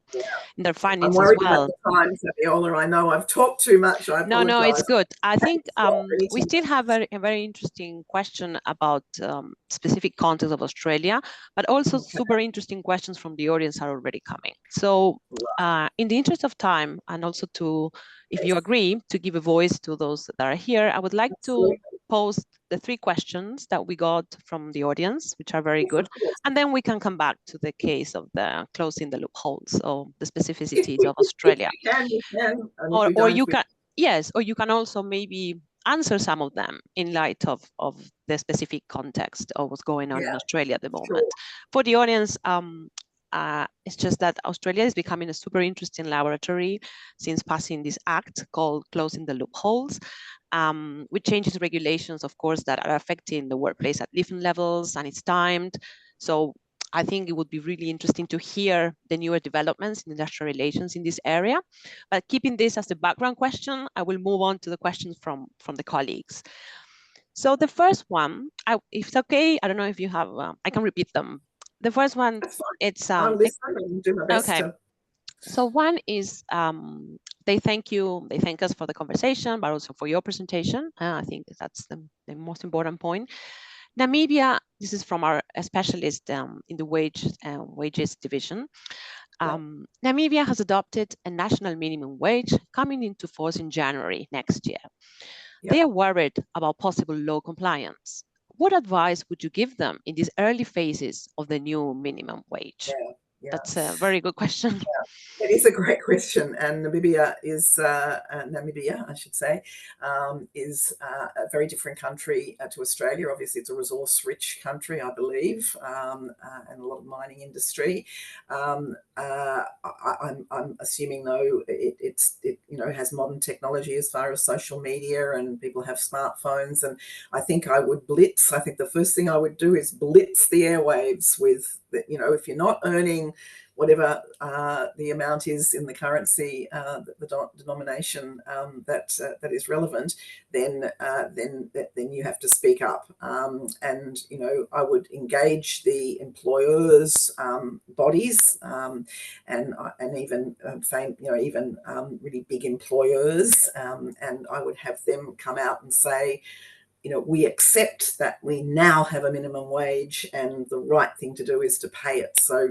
[SPEAKER 1] findings as well.
[SPEAKER 2] About the time, Fabiola. I know I've talked too much. I apologize.
[SPEAKER 1] No, it's good. I think we still have a very interesting question about specific context of Australia, but also super interesting questions from the audience are already coming. So in the interest of time, and also if you agree, to give a voice to those that are here, I would like to pose the 3 questions that we got from the audience, which are very good. And then we can come back to the case of the closing the loopholes, or the specificities of Australia. Or you can, yes, or you can also maybe answer some of them in light of the specific context of what's going on in Australia at the moment. For the audience, it's just that Australia is becoming a super interesting laboratory since passing this act called Closing the Loopholes, which changes regulations, of course, that are affecting the workplace at different levels, and it's timed. So I think it would be really interesting to hear the newer developments in industrial relations in this area. But keeping this as the background question, I will move on to the questions from the colleagues. So the first one, if it's okay, I don't know if you have, I can repeat them. The first one, it's
[SPEAKER 2] I'll listen and do my best.
[SPEAKER 1] Okay. So one is they thank us for the conversation, but also for your presentation. I think that's the most important point. Namibia, this is from our specialist in the wages division. Namibia has adopted a national minimum wage coming into force in January next year. They are worried about possible low compliance. What advice would you give them in these early phases of the new minimum wage? That's a very good question.
[SPEAKER 2] is a great question, and Namibia, I should say, is a very different country to Australia. Obviously, it's a resource-rich country, I believe, and a lot of mining industry. I'm assuming, though, it has modern technology as far as social media, and people have smartphones. And I think I would blitz. I think the first thing I would do is blitz the airwaves with, if you're not earning whatever the amount is in the currency, the denomination that is relevant, then you have to speak up. And I would engage the employers' bodies, and even really big employers, and I would have them come out and say, we accept that we now have a minimum wage, and the right thing to do is to pay it. So,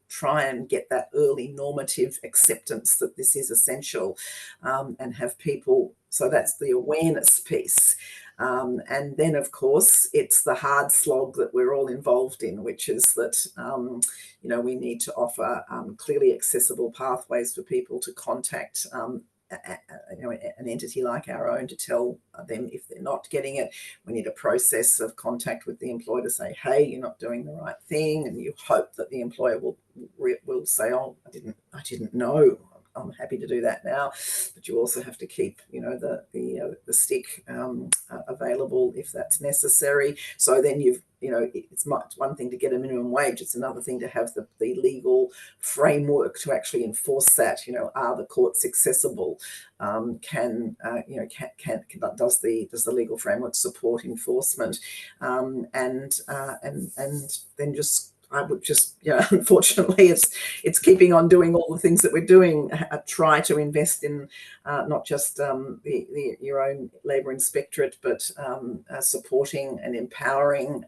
[SPEAKER 2] try and get that early normative acceptance that this is essential, and have people. So that's the awareness piece. And then, of course, it's the hard slog that we're all involved in, which is that, we need to offer clearly accessible pathways for people to contact an entity like our own to tell them if they're not getting it. We need a process of contact with the employer to say, hey, you're not doing the right thing, and you hope that the employer will say, oh, I didn't know. I'm happy to do that now, but you also have to keep, the stick available if that's necessary. So then it's one thing to get a minimum wage; it's another thing to have the legal framework to actually enforce that. Are the courts accessible? Does the legal framework support enforcement? And then unfortunately, it's keeping on doing all the things that we're doing. Try to invest in not just your own labour inspectorate, but supporting and empowering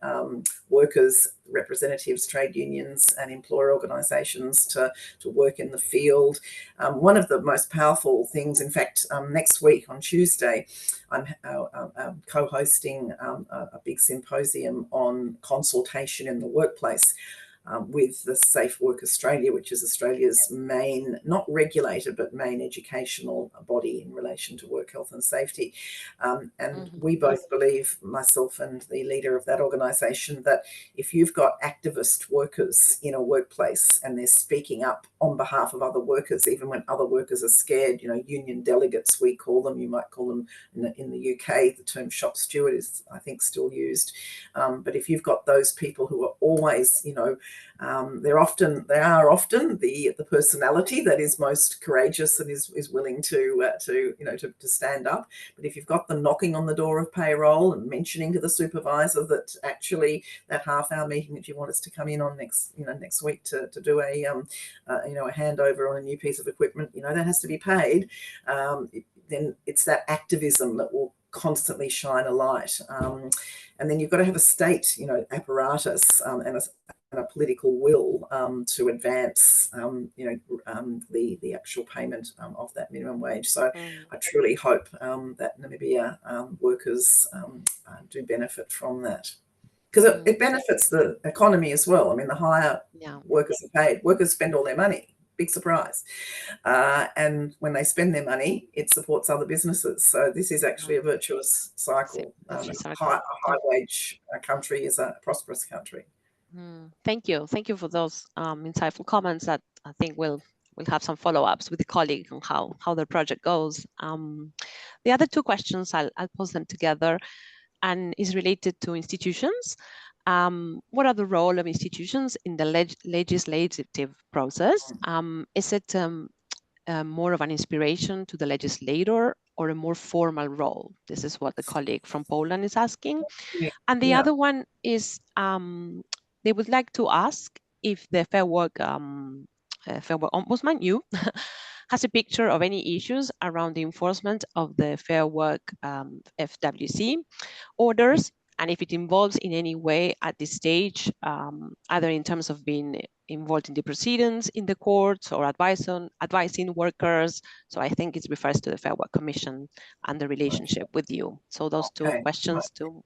[SPEAKER 2] workers, representatives, trade unions, and employer organisations to work in the field. One of the most powerful things, in fact, next week on Tuesday, I'm co-hosting a big symposium on consultation in the workplace with the Safe Work Australia, which is Australia's main, not regulator, but main educational body in relation to work health and safety. And we both believe, myself and the leader of that organisation, that if you've got activist workers in a workplace and they're speaking up on behalf of other workers, even when other workers are scared, union delegates, we call them, you might call them in the UK, the term shop steward is, I think, still used. But if you've got those people who are always, they are often the personality that is most courageous and is willing to stand up. But if you've got them knocking on the door of payroll and mentioning to the supervisor that actually that half-hour meeting that you want us to come in on next week to do a handover on a new piece of equipment, that has to be paid, then it's that activism that will constantly shine a light. And then you've got to have a state, apparatus and a political will to advance, the actual payment of that minimum wage. So I truly hope that Namibia workers do benefit from that, because it benefits the economy as well. I mean, the higher workers are paid, workers spend all their money. Big surprise. And when they spend their money, it supports other businesses. So this is actually a virtuous cycle. A high wage country is a prosperous country.
[SPEAKER 1] Thank you. Thank you for those insightful comments that I think we'll have some follow-ups with the colleague on how the project goes. The other two questions, I'll pose them together, and is related to institutions. What are the role of institutions in the legislative process? Is it more of an inspiration to the legislator or a more formal role? This is what the colleague from Poland is asking. And the other one is, they would like to ask if the Fair Work Ombudsman, you, has a picture of any issues around the enforcement of the Fair Work FWC orders, and if it involves in any way at this stage, either in terms of being involved in the proceedings in the courts or advising workers. So I think it refers to the Fair Work Commission and the relationship with you. So those two questions too.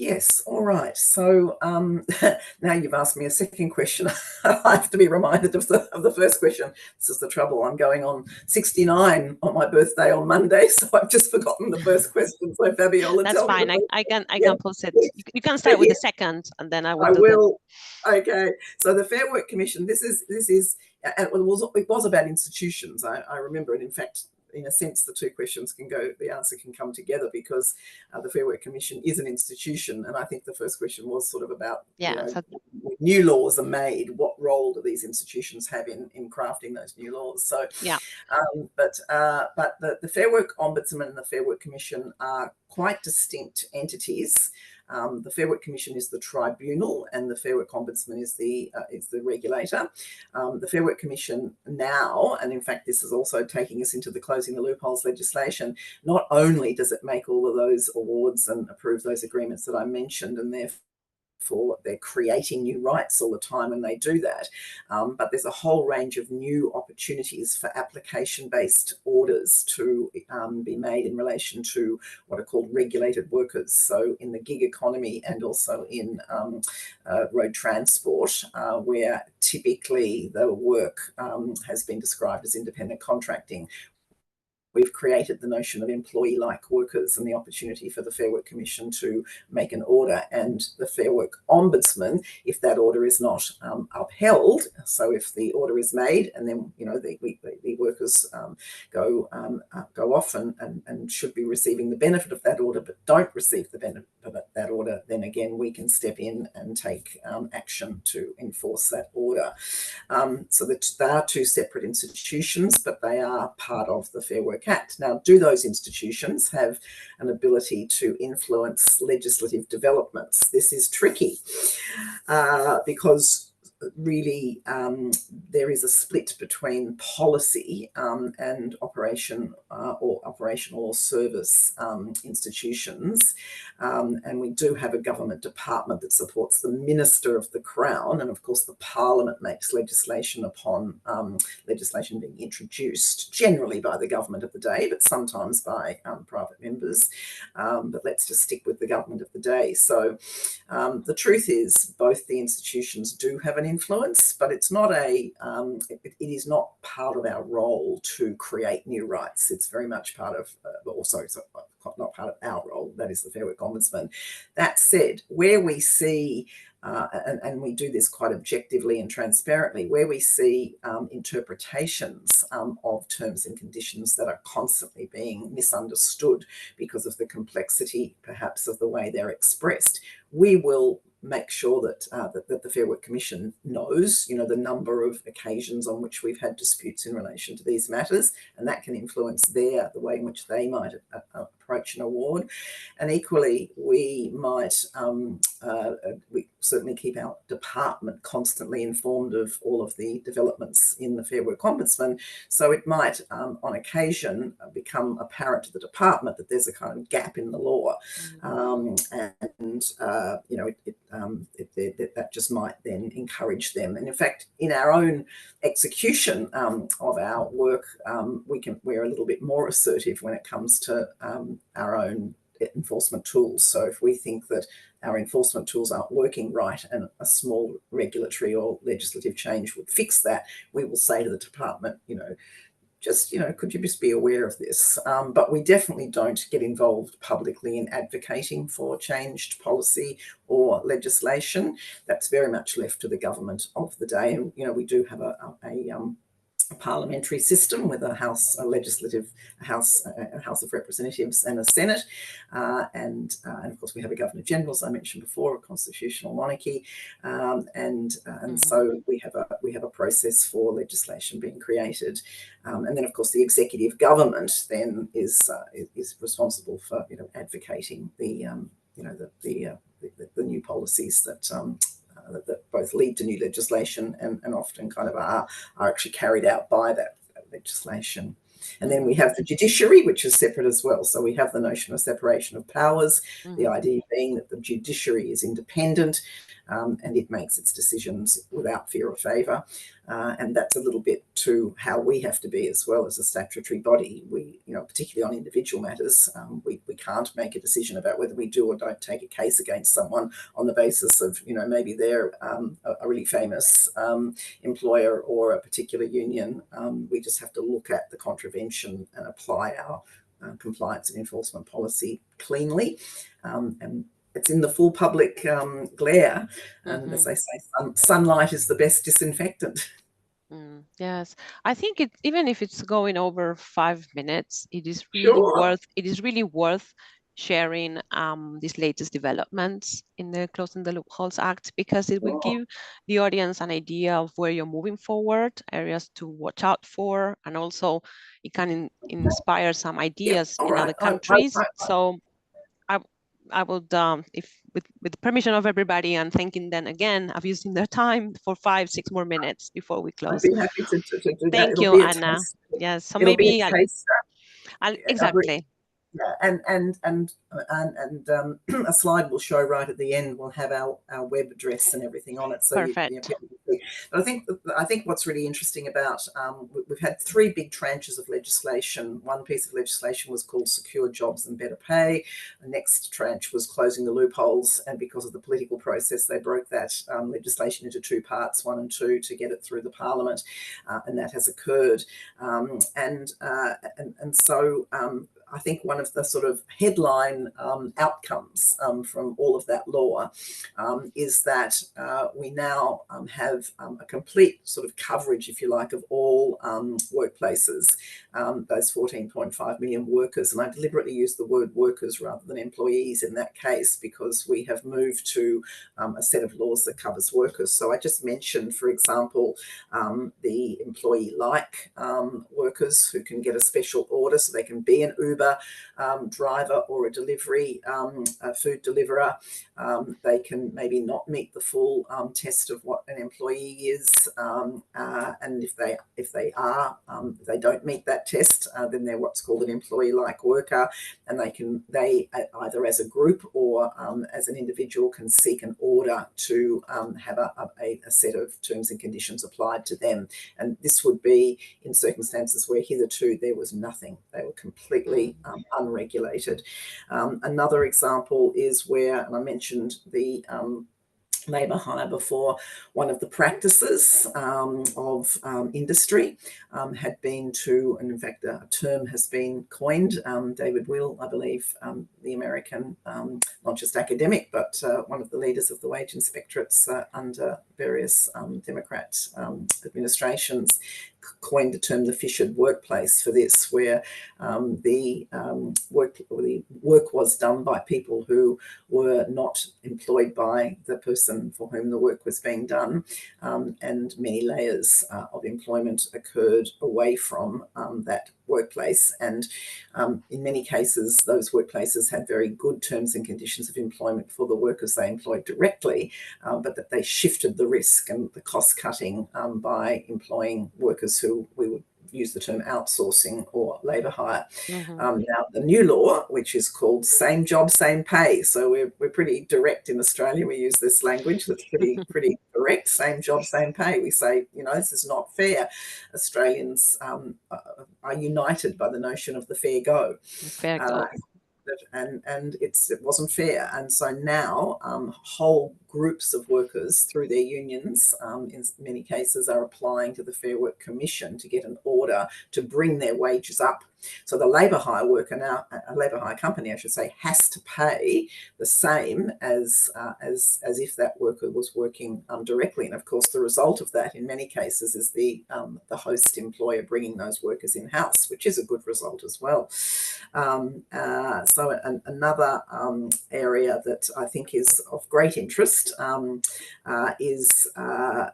[SPEAKER 2] Yes, all right. So now you've asked me a second question. I have to be reminded of the first question. This is the trouble. I'm going on 69 on my birthday on Monday, so I've just forgotten the first question. So Fabiola,
[SPEAKER 1] That's
[SPEAKER 2] tell
[SPEAKER 1] fine.
[SPEAKER 2] me.
[SPEAKER 1] I can
[SPEAKER 2] Yeah,
[SPEAKER 1] post it. You can start with the second, and then I will do
[SPEAKER 2] will. Okay. So the Fair Work Commission. This is. It was about institutions. I remember it. In fact, in a sense, the two questions the answer can come together, because the Fair Work Commission is an institution. And I think the first question was sort of about,
[SPEAKER 1] so
[SPEAKER 2] when new laws are made, what role do these institutions have in crafting those new laws? So,
[SPEAKER 1] yeah.
[SPEAKER 2] But the Fair Work Ombudsman and the Fair Work Commission are quite distinct entities. The Fair Work Commission is the tribunal, and the Fair Work Ombudsman is the regulator. The Fair Work Commission now, and in fact this is also taking us into the closing the loopholes legislation, not only does it make all of those awards and approve those agreements that I mentioned, and therefore they're creating new rights all the time when they do that. But there's a whole range of new opportunities for application-based orders to be made in relation to what are called regulated workers. So in the gig economy and also in road transport, where typically the work has been described as independent contracting, we've created the notion of employee-like workers and the opportunity for the Fair Work Commission to make an order, and the Fair Work Ombudsman, if that order is not upheld, so if the order is made and then the workers go off and should be receiving the benefit of that order but don't receive the benefit of that order, then again we can step in and take action to enforce that order. So they are two separate institutions, but they are part of the Fair Work Act. Now, do those institutions have an ability to influence legislative developments? This is tricky because really there is a split between policy and operational or service institutions, and we do have a government department that supports the Minister of the Crown, and of course the Parliament makes legislation upon legislation being introduced, generally by the government of the day, but sometimes by private members, but let's just stick with the government of the day. So the truth is both the institutions do have an influence, but it's not it is not part of our role to create new rights. It's very much part of, not part of our role, that is the Fair Work Ombudsman. That said, where we see, and we do this quite objectively and transparently, where we see interpretations of terms and conditions that are constantly being misunderstood because of the complexity, perhaps, of the way they're expressed, we will make sure that the Fair Work Commission knows, the number of occasions on which we've had disputes in relation to these matters, and that can influence the way in which they might approach an award. And equally, we might we certainly keep our department constantly informed of all of the developments in the Fair Work Ombudsman. So it might, on occasion, become apparent to the department that there's a kind of gap in the law, that just might then encourage them. And in fact, in our own execution of our work, we're a little bit more assertive when it comes to our own enforcement tools. So if we think that our enforcement tools aren't working right and a small regulatory or legislative change would fix that, we will say to the department, could you just be aware of this? But we definitely don't get involved publicly in advocating for changed policy or legislation. That's very much left to the government of the day. And, we do have a parliamentary system with a House of Representatives and a Senate, and of course we have a Governor General, as I mentioned before, a constitutional monarchy, and so we have a process for legislation being created, and then of course the executive government then is responsible for advocating the new policies that both lead to new legislation and often kind of are actually carried out by that legislation. And then we have the judiciary, which is separate as well. So we have the notion of separation of powers, the idea being that the judiciary is independent, and it makes its decisions without fear or favour. And that's a little bit to how we have to be as well as a statutory body. We, particularly on individual matters, we can't make a decision about whether we do or don't take a case against someone on the basis of, maybe they're a really famous employer or a particular union. We just have to look at the contravention and apply our compliance and enforcement policy cleanly. And it's in the full public glare. And as they say, sunlight is the best disinfectant.
[SPEAKER 1] Yes, I think even if it's going over 5 minutes, it is really worth sharing these latest developments in the Closing the Loopholes Act, because it will give the audience an idea of where you're moving forward, areas to watch out for, and also it can inspire some ideas in other countries. So I would, if with permission of everybody, and thanking them again of using their time for 5-6 more minutes before we close.
[SPEAKER 2] I'd be happy to do that.
[SPEAKER 1] Thank you, Anna. Yes, so
[SPEAKER 2] it'll
[SPEAKER 1] maybe
[SPEAKER 2] be a taster.
[SPEAKER 1] Exactly.
[SPEAKER 2] Yeah, and a slide will show right at the end. We'll have our web address and everything on it. So
[SPEAKER 1] perfect.
[SPEAKER 2] People can see. But I think what's really interesting about we've had 3 big tranches of legislation. One piece of legislation was called Secure Jobs and Better Pay. The next tranche was Closing the Loopholes, and because of the political process, they broke that legislation into 2 parts, 1 and 2, to get it through the Parliament, and that has occurred. So I think one of the sort of headline outcomes from all of that law is that we now have a complete sort of coverage, if you like, of all workplaces, those 14.5 million workers. And I deliberately use the word workers rather than employees in that case, because we have moved to a set of laws that covers workers. So I just mentioned, for example, the employee-like workers who can get a special order, so they can be an Uber driver or a delivery food deliverer. They can maybe not meet the full test of what an employee is, and if they don't meet that test, then they're what's called an employee-like worker, and they either as a group or as an individual can seek an order to have a set of terms and conditions applied to them. And this would be in circumstances where hitherto there was nothing. They were completely unregulated. Another example is where, and I mentioned the labour hire before, one of the practices of industry had been to, and in fact a term has been coined, David Will, I believe, the American, not just academic, but one of the leaders of the wage inspectorates under various Democrat administrations, coined the term the fissured workplace for this, where the work was done by people who were not employed by the person for whom the work was being done, and many layers of employment occurred away from that workplace. And in many cases, those workplaces had very good terms and conditions of employment for the workers they employed directly, but that they shifted the risk and the cost cutting by employing workers who we would use the term outsourcing or labour hire. Now, the new law, which is called Same Job, Same Pay. So we're pretty direct in Australia. We use this language that's pretty direct. Same job, same pay. We say, this is not fair. Australians are united by the notion of the fair go.
[SPEAKER 1] Fair go.
[SPEAKER 2] And it wasn't fair. And so now whole groups of workers through their unions in many cases are applying to the Fair Work Commission to get an order to bring their wages up. So the labour hire worker now, a labour hire company, I should say, has to pay the same as if that worker was working directly. And of course, the result of that in many cases is the host employer bringing those workers in-house, which is a good result as well. So another area that I think is of great interest is the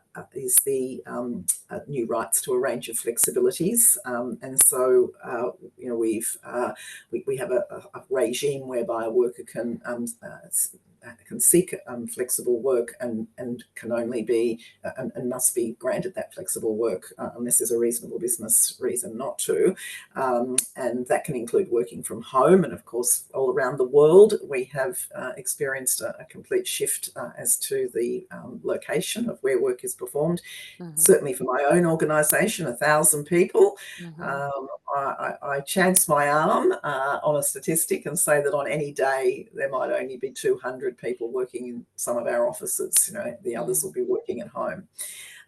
[SPEAKER 2] new rights to a range of flexibilities, and so we have a regime whereby a worker can can seek flexible work and can only be and must be granted that flexible work unless there's a reasonable business reason not to. And that can include working from home. And of course, all around the world, we have experienced a complete shift as to the location of where work is performed. Certainly for my own organisation, 1,000 people, I chance my arm on a statistic and say that on any day there might only be 200 people working in some of our offices. The others will be working at home.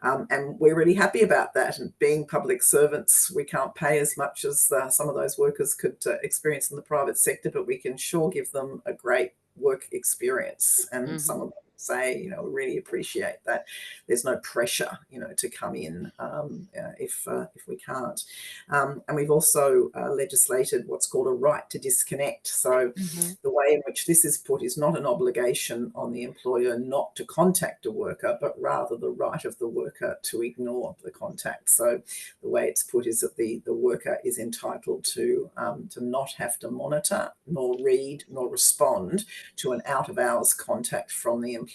[SPEAKER 2] And we're really happy about that. And being public servants, we can't pay as much as some of those workers could experience in the private sector, but we can sure give them a great work experience. And some of them say, we really appreciate that there's no pressure, to come in if we can't. And we've also legislated what's called a right to disconnect. So the way in which this is put is not an obligation on the employer not to contact a worker, but rather the right of the worker to ignore the contact. So the way it's put is that the worker is entitled to not have to monitor, nor read, nor respond to an out-of-hours contact from the employer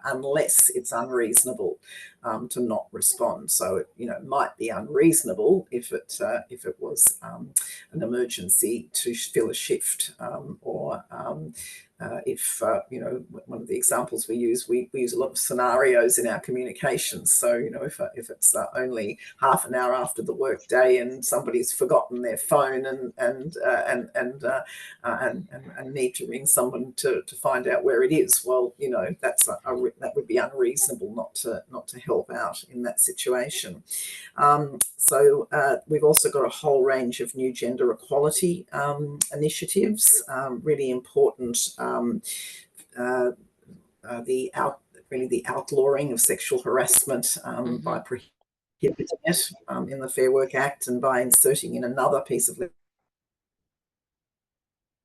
[SPEAKER 2] unless it's unreasonable to not respond. So it might be unreasonable if it was an emergency to fill a shift, or if one of the examples we use a lot of scenarios in our communications. So if it's only half an hour after the work day and somebody's forgotten their phone and need to ring someone to find out where it is, well, that would be unreasonable not to help out in that situation. So we've also got a whole range of new gender equality initiatives, really important. The outlawing of sexual harassment by prohibiting it in the Fair Work Act, and by inserting in another piece of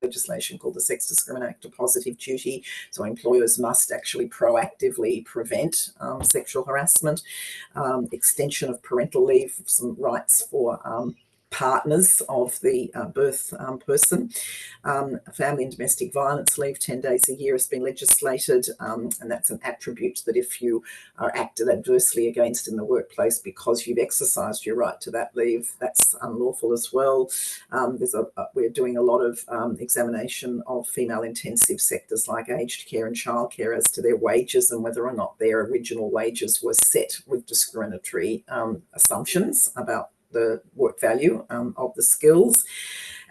[SPEAKER 2] legislation called the Sex Discrimination Positive Duty. So employers must actually proactively prevent sexual harassment. Extension of parental leave, some rights for partners of the birth person. Family and domestic violence leave, 10 days a year, has been legislated, and that's an attribute that if you are acted adversely against in the workplace because you've exercised your right to that leave, that's unlawful as well. We're doing a lot of examination of female-intensive sectors like aged care and childcare as to their wages and whether or not their original wages were set with discriminatory assumptions about the work value of the skills.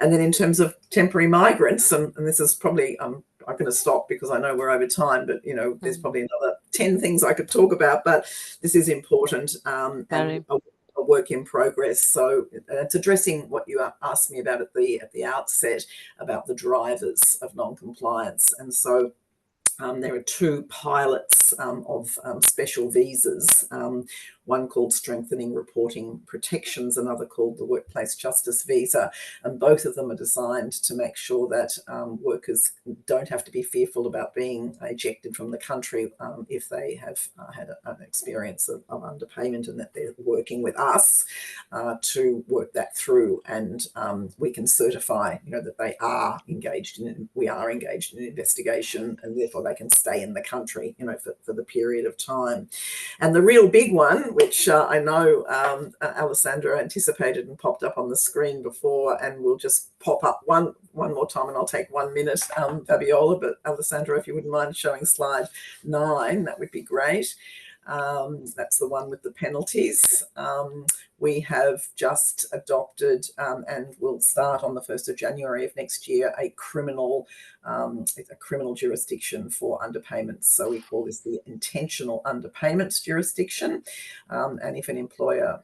[SPEAKER 2] And then in terms of temporary migrants, and this is probably, I'm going to stop because I know we're over time, but there's probably another 10 things I could talk about, but this is important and a work in progress. So it's addressing what you asked me about at the outset about the drivers of non-compliance. And so there are two pilots of special visas, one called Strengthening Reporting Protections, another called the Workplace Justice Visa, and both of them are designed to make sure that workers don't have to be fearful about being ejected from the country if they have had an experience of underpayment, and that they're working with us to work that through, and we can certify that we are engaged in an investigation, and therefore they can stay in the country for the period of time. And the real big one, which I know Alessandra anticipated and popped up on the screen before, and we'll just pop up one more time, and I'll take 1 minute, Fabiola, but Alessandra, if you wouldn't mind showing slide 9, that would be great. That's the one with the penalties. We have just adopted and will start on the 1st of January of next year a criminal jurisdiction for underpayments. So we call this the intentional underpayments jurisdiction. And if an employer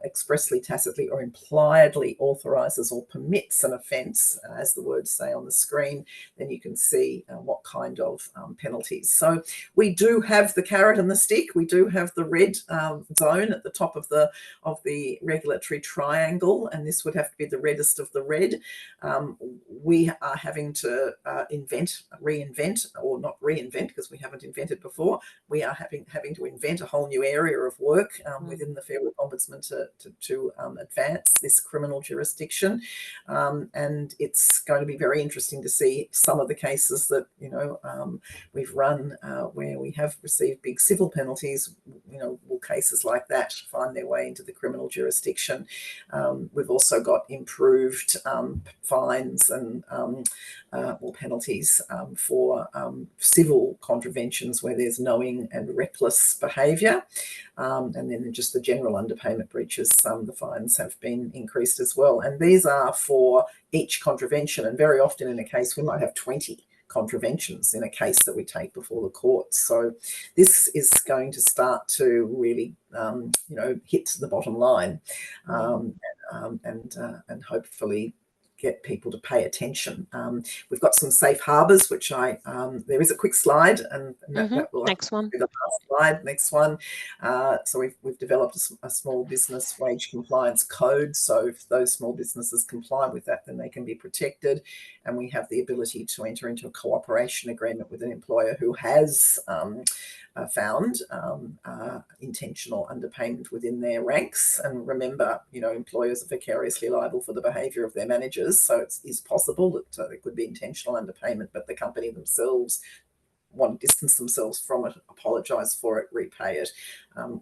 [SPEAKER 2] expressly, tacitly, or impliedly authorises or permits an offence, as the words say on the screen, then you can see what kind of penalties. So we do have the carrot and the stick. We do have the red zone at the top of the the regulatory triangle, and this would have to be the reddest of the red. We are having to reinvent, or not reinvent because we haven't invented before. We are having to invent a whole new area of work within the Fair Work Ombudsman to advance this criminal jurisdiction. And it's going to be very interesting to see some of the cases that, we've run where we have received big civil penalties. Will cases like that find their way into the criminal jurisdiction? We've also got improved fines and penalties for civil contraventions where there's knowing and reckless behaviour. And then just the general underpayment breaches, the fines have been increased as well. And these are for each contravention. And very often in a case, we might have 20 contraventions in a case that we take before the courts. So this is going to start to really, hit the bottom line, and hopefully get people to pay attention. We've got some safe harbours, which there is a quick slide, and that will
[SPEAKER 1] next one.
[SPEAKER 2] be the last slide. Next one. So we've developed a small business wage compliance code. So if those small businesses comply with that, then they can be protected. And we have the ability to enter into a cooperation agreement with an employer who has found intentional underpayment within their ranks. And remember, employers are vicariously liable for the behaviour of their managers. So it is possible that there could be intentional underpayment, but the company themselves want to distance themselves from it, apologise for it, repay it.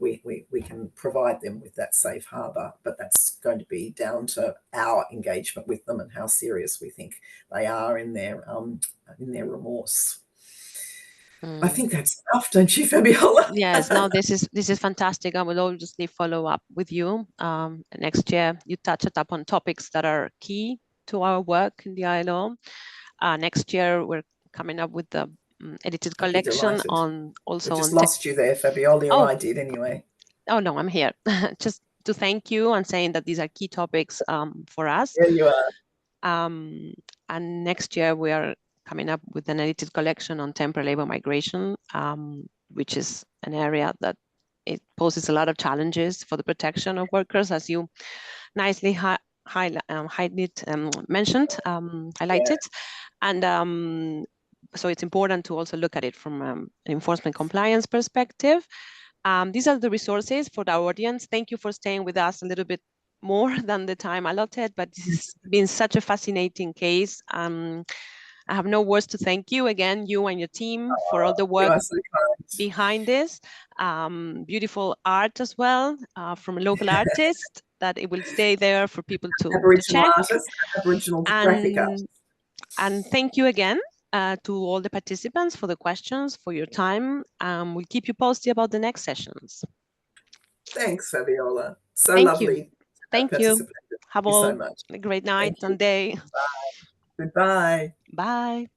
[SPEAKER 2] We can provide them with that safe harbour, but that's going to be down to our engagement with them and how serious we think they are in their remorse. I think that's enough, don't you, Fabiola?
[SPEAKER 1] Yes, no, this is fantastic. I will obviously follow up with you next year. You touched upon topics that are key to our work in the ILO. Next year, we're coming up with the edited collection on also.
[SPEAKER 2] We just lost you there, Fabiola, or I did anyway.
[SPEAKER 1] Oh no, I'm here. Just to thank you and saying that these are key topics for us.
[SPEAKER 2] There you are.
[SPEAKER 1] And next year we are coming up with an edited collection on temporary labor migration, which is an area that it poses a lot of challenges for the protection of workers, as you nicely mentioned, highlighted. And so it's important to also look at it from an enforcement compliance perspective. These are the resources for our audience. Thank you for staying with us a little bit more than the time allotted, but this has been such a fascinating case. I have no words to thank you again, you and your team, for all the work behind this. Beautiful art as well from a local artist, that it will stay there for people to check.
[SPEAKER 2] Aboriginal graphic artist.
[SPEAKER 1] And thank you again to all the participants for the questions, for your time. We'll keep you posted about the next sessions.
[SPEAKER 2] Thanks, Fabiola. So
[SPEAKER 1] thank
[SPEAKER 2] lovely.
[SPEAKER 1] You. Thank you. Have all so much. A great night and day.
[SPEAKER 2] Bye. Goodbye.
[SPEAKER 1] Bye.